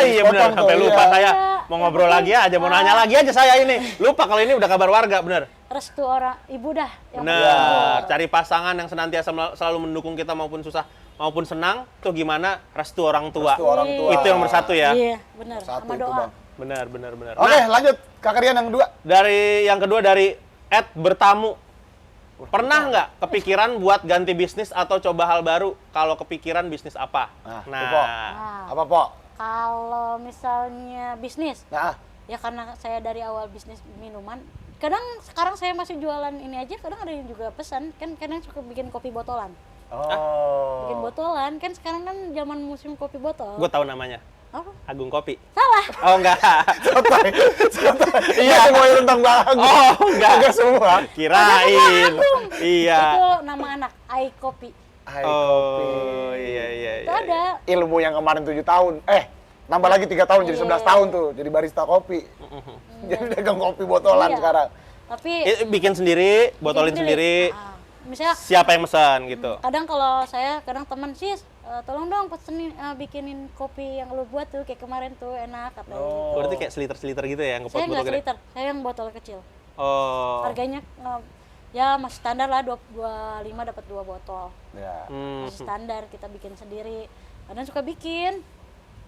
Iya benar, sampai lupa saya Iya. mau ngobrol lagi aja, mau nanya lagi aja saya ini. Lupa kalau ini udah kabar warga, bener. Restu orang ibu dah. yang Bener, cari pasangan yang senantiasa selalu mendukung kita maupun susah maupun senang, tuh gimana? Restu orang tua. Restu orang tua. Itu yang bersatu ya. Iya, benar. Satu Sama itu, doa. Bang. Benar, benar, benar. Oke, Nah, lanjut. Kakak Rian yang kedua. dari yang kedua dari bertamu. Pernah nggak kepikiran buat ganti bisnis atau coba hal baru? Kalau kepikiran bisnis apa? Nah, Nah, itu, Po. Nah, Apa, Po? kalau misalnya bisnis, Nah, ya karena saya dari awal bisnis minuman, kadang sekarang saya masih jualan ini aja, kadang ada yang juga pesan, kan kadang suka bikin kopi botolan. Bikin oh. botolan, kan sekarang kan zaman musim kopi botol. gue tahu namanya. Apa? Agung Kopi. Salah. Oh enggak. Santai. Iya. Iya, semuanya tentang Bang Agung. Oh enggak. Enggak semua. Kirain. Iya. Itu nama anak, Ai Kopi. Hai, kopi. Oh iya iya. Itu ada. Ilmu yang kemarin 7 tahun. Nambah lagi 3 tahun jadi 11 tahun tuh. Jadi barista kopi. Jadi dagang kopi botolan Iya. sekarang. Tapi Bikin sendiri, botolin sendiri. Nah, misalnya Siapa yang pesan gitu? kadang kalau saya kadang teman sih tolong dong pesenin bikinin kopi yang lu buat tuh kayak kemarin tuh enak katanya. Berarti kayak seliter-seliter gitu ya, Saya ngepot-botol nggak gede. seliter, saya yang botol kecil. Oh. Harganya ya masih standar lah 25 dapat 2 botol. Ya. Masih standar kita bikin sendiri. Kadang suka bikin.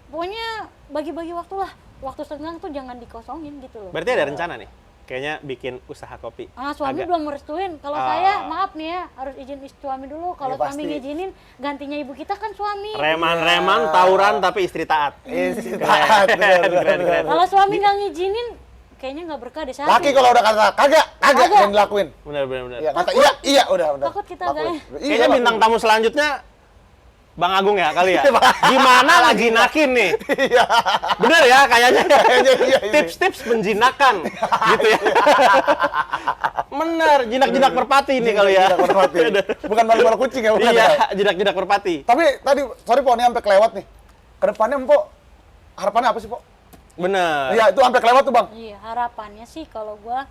Pokoknya bagi-bagi waktu lah. Waktu senggang tuh jangan dikosongin gitu loh. Berarti ada rencana nih? Kayaknya bikin usaha kopi. Suami Agak- belum merestuin. Kalau saya, maaf nih ya, harus izin suami dulu. Kalau Iya, suami pasti. ngizinin, gantinya ibu kita kan suami. Reman-reman, tawuran tapi istri taat. Istirahat. Keren. Kalau suami nggak ngizinin, kayaknya nggak berkah deh. Saya Laki kalau udah kata kagak jangan dilakuin. Benar. Iya, kata iya udah. Takut kita Lakuin. agak- Iya, Kayaknya lakuin. bintang tamu selanjutnya Bang Agung ya kali ya. Gimana lagi nakin nih? Iya. Bener ya kayaknya. Iya. Tips-tips menjinakkan gitu ya. Bener, jinak-jinak merpati nih kali ya. Jinak merpati. Bukan malu-malu kucing ya, bukan. Iya, ya? jinak-jinak merpati. Tapi tadi sorry Po, ini sampai kelewat nih. Kedepannya Mpok harapannya apa sih Po? Bener. Iya, itu sampai kelewat tuh Bang. Iya, harapannya sih kalau gua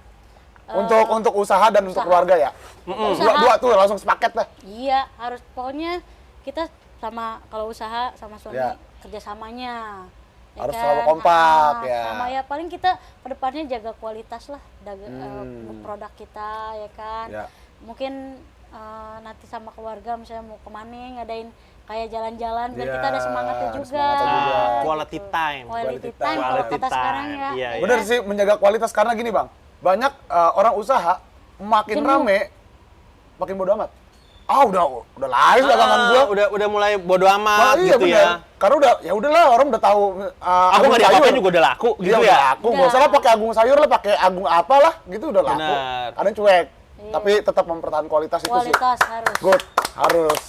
Untuk usaha dan untuk usaha. keluarga ya. Usaha. Dua tuh langsung sepaket lah. iya harus pokoknya kita sama kalau usaha sama suami Ya. kerjasamanya. Ya Harus kan? selalu kompak, ya. Sama ya paling kita kedepannya jaga kualitas lah produk kita ya kan. Ya. Mungkin nanti sama keluarga misalnya mau kemana ngadain kayak jalan-jalan biar Ya, kita ada semangatnya ada juga. semangatnya juga. Quality time. Quality Quality time kalau Quality kata sekarang time, ya. iya, iya. Bener sih menjaga kualitas karena gini Bang. Banyak orang usaha makin Jenuh. rame makin bodo amat. Udah laris dagangan gua. Udah mulai bodo amat Iya, gitu bener. ya. Karena udah udahlah orang udah tahu Aku nggak diapa-apain juga udah laku Iya, gitu udah ya. laku. Nggak usah lah pakai agung sayur lah, pakai agung apalah gitu udah laku. Benar. Kadang cuek. Iya. Tapi tetap mempertahankan kualitas itu sih. Kualitas harus. Good. Harus.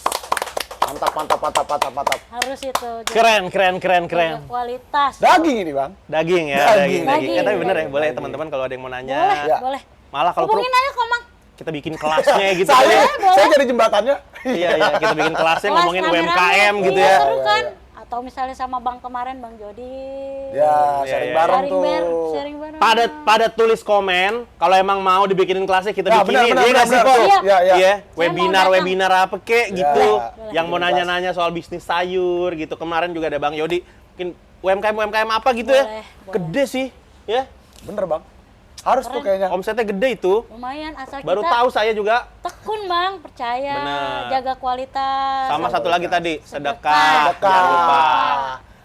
Mantap. Harus itu. Keren. Jaga kualitas. Daging ini Bang. Daging ya, Daging. daging. Ya, tapi bener ya, Daging. boleh teman-teman kalau ada yang mau nanya. Boleh, Ya. boleh. Malah kalau perlu Hubungin aja kok, Mang. kita bikin kelasnya gitu kali ya. Saya jadi jembatannya. Iya, kita bikin kelasnya Kelas ngomongin rame-rame. UMKM gitu Iya, ya. seru Iya, kan? iya. Atau misalnya sama Bang kemarin, Bang Jody. Ya, Iya, sharing iya. bareng tuh. Sharing bareng. Pada tulis komen kalau emang mau dibikinin kelasnya kita Ya, bikinin. benar, Iya nggak sih, benar. Po? Siap. Iya. Iya, Saya mau webinar apa kek gitu. Boleh. Yang mau nanya-nanya soal bisnis sayur gitu. Kemarin juga ada Bang Yodi, mungkin UMKM apa gitu ya. Boleh. Gede sih, ya. Bener Bang. Harus tuh kayaknya. Omsetnya gede itu. Lumayan asal Baru kita tahu saya juga. tekun, Bang, percaya, Bener. jaga kualitas. Sama satu lagi tadi, sedekah. Sedekah. Jangan lupa.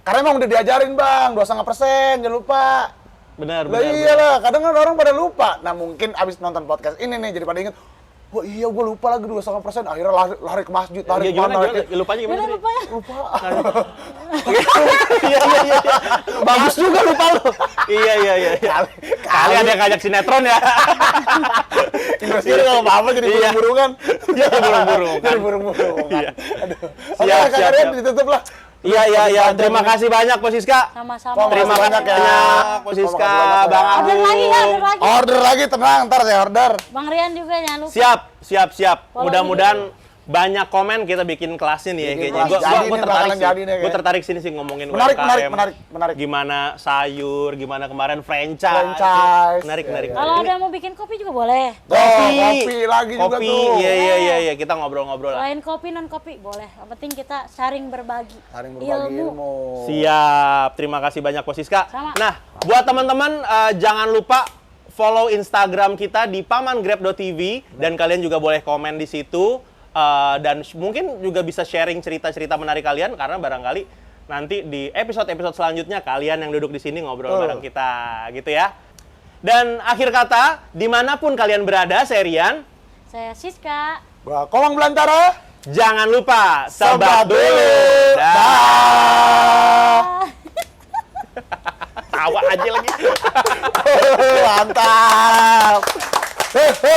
Karena emang udah diajarin Bang, 2,5%, jangan lupa. Benar, Lah iyalah, kadang kan orang pada lupa. Nah mungkin abis nonton podcast ini nih, jadi pada inget, wah iya gue lupa lagi 2,5%, akhirnya lari ke masjid, lari Iya, kemana, gimana? lari ke- Lupanya gimana Bener, sih? lupa ya? lupa. Iya. Bagus juga lupa lu. Iya. Kali ada yang ngajak sinetron ya. Industri kalau apa-apa jadi Iya. burung-burungan. Iya, burung-burung. Jadi burung-burungan. Iya. Aduh. Siap, Oke, siap, Kak siap. ditutup lah. Iya. Terima kasih banyak, Po Siska. Sama-sama. Terima kasih kasih banyak banyak, ya. Po Siska, Terima kasih banyak Bang ya. Order lagi ya, order Agung. lagi. Order lagi, tenang, ntar saya order. Bang Rian juga jangan lupa. Siap. Follow Mudah-mudahan banyak komen kita bikin kelasnya nih ya Bikin kayaknya. kelas. Jadi ini bakalan jadi nih Gue kayak. tertarik sini sih ngomongin Menarik, UMKM. menarik. Gimana sayur, gimana kemarin franchise. Franchise. Menarik. Iya. Kalau ada yang mau bikin kopi juga boleh. Kopi lagi juga Kopi, tuh. iya. Kita ngobrol-ngobrol lah. Selain kopi, non kopi boleh. Yang penting kita saling berbagi. Saling berbagi ilmu. Siap, terima kasih banyak Po Siska. Sama. Nah, buat teman-teman jangan lupa follow Instagram kita di pamangrab.tv dan kalian juga boleh komen di situ dan mungkin juga bisa sharing cerita-cerita menarik kalian karena barangkali nanti di episode-episode selanjutnya kalian yang duduk di sini ngobrol bareng kita, gitu ya. Dan akhir kata, dimanapun kalian berada, saya Rian, Saya Siska. Wah, Komang Belantara. jangan lupa Sebat sebat dulu. dulu. Dah. Tawa aja lagi. Mantap.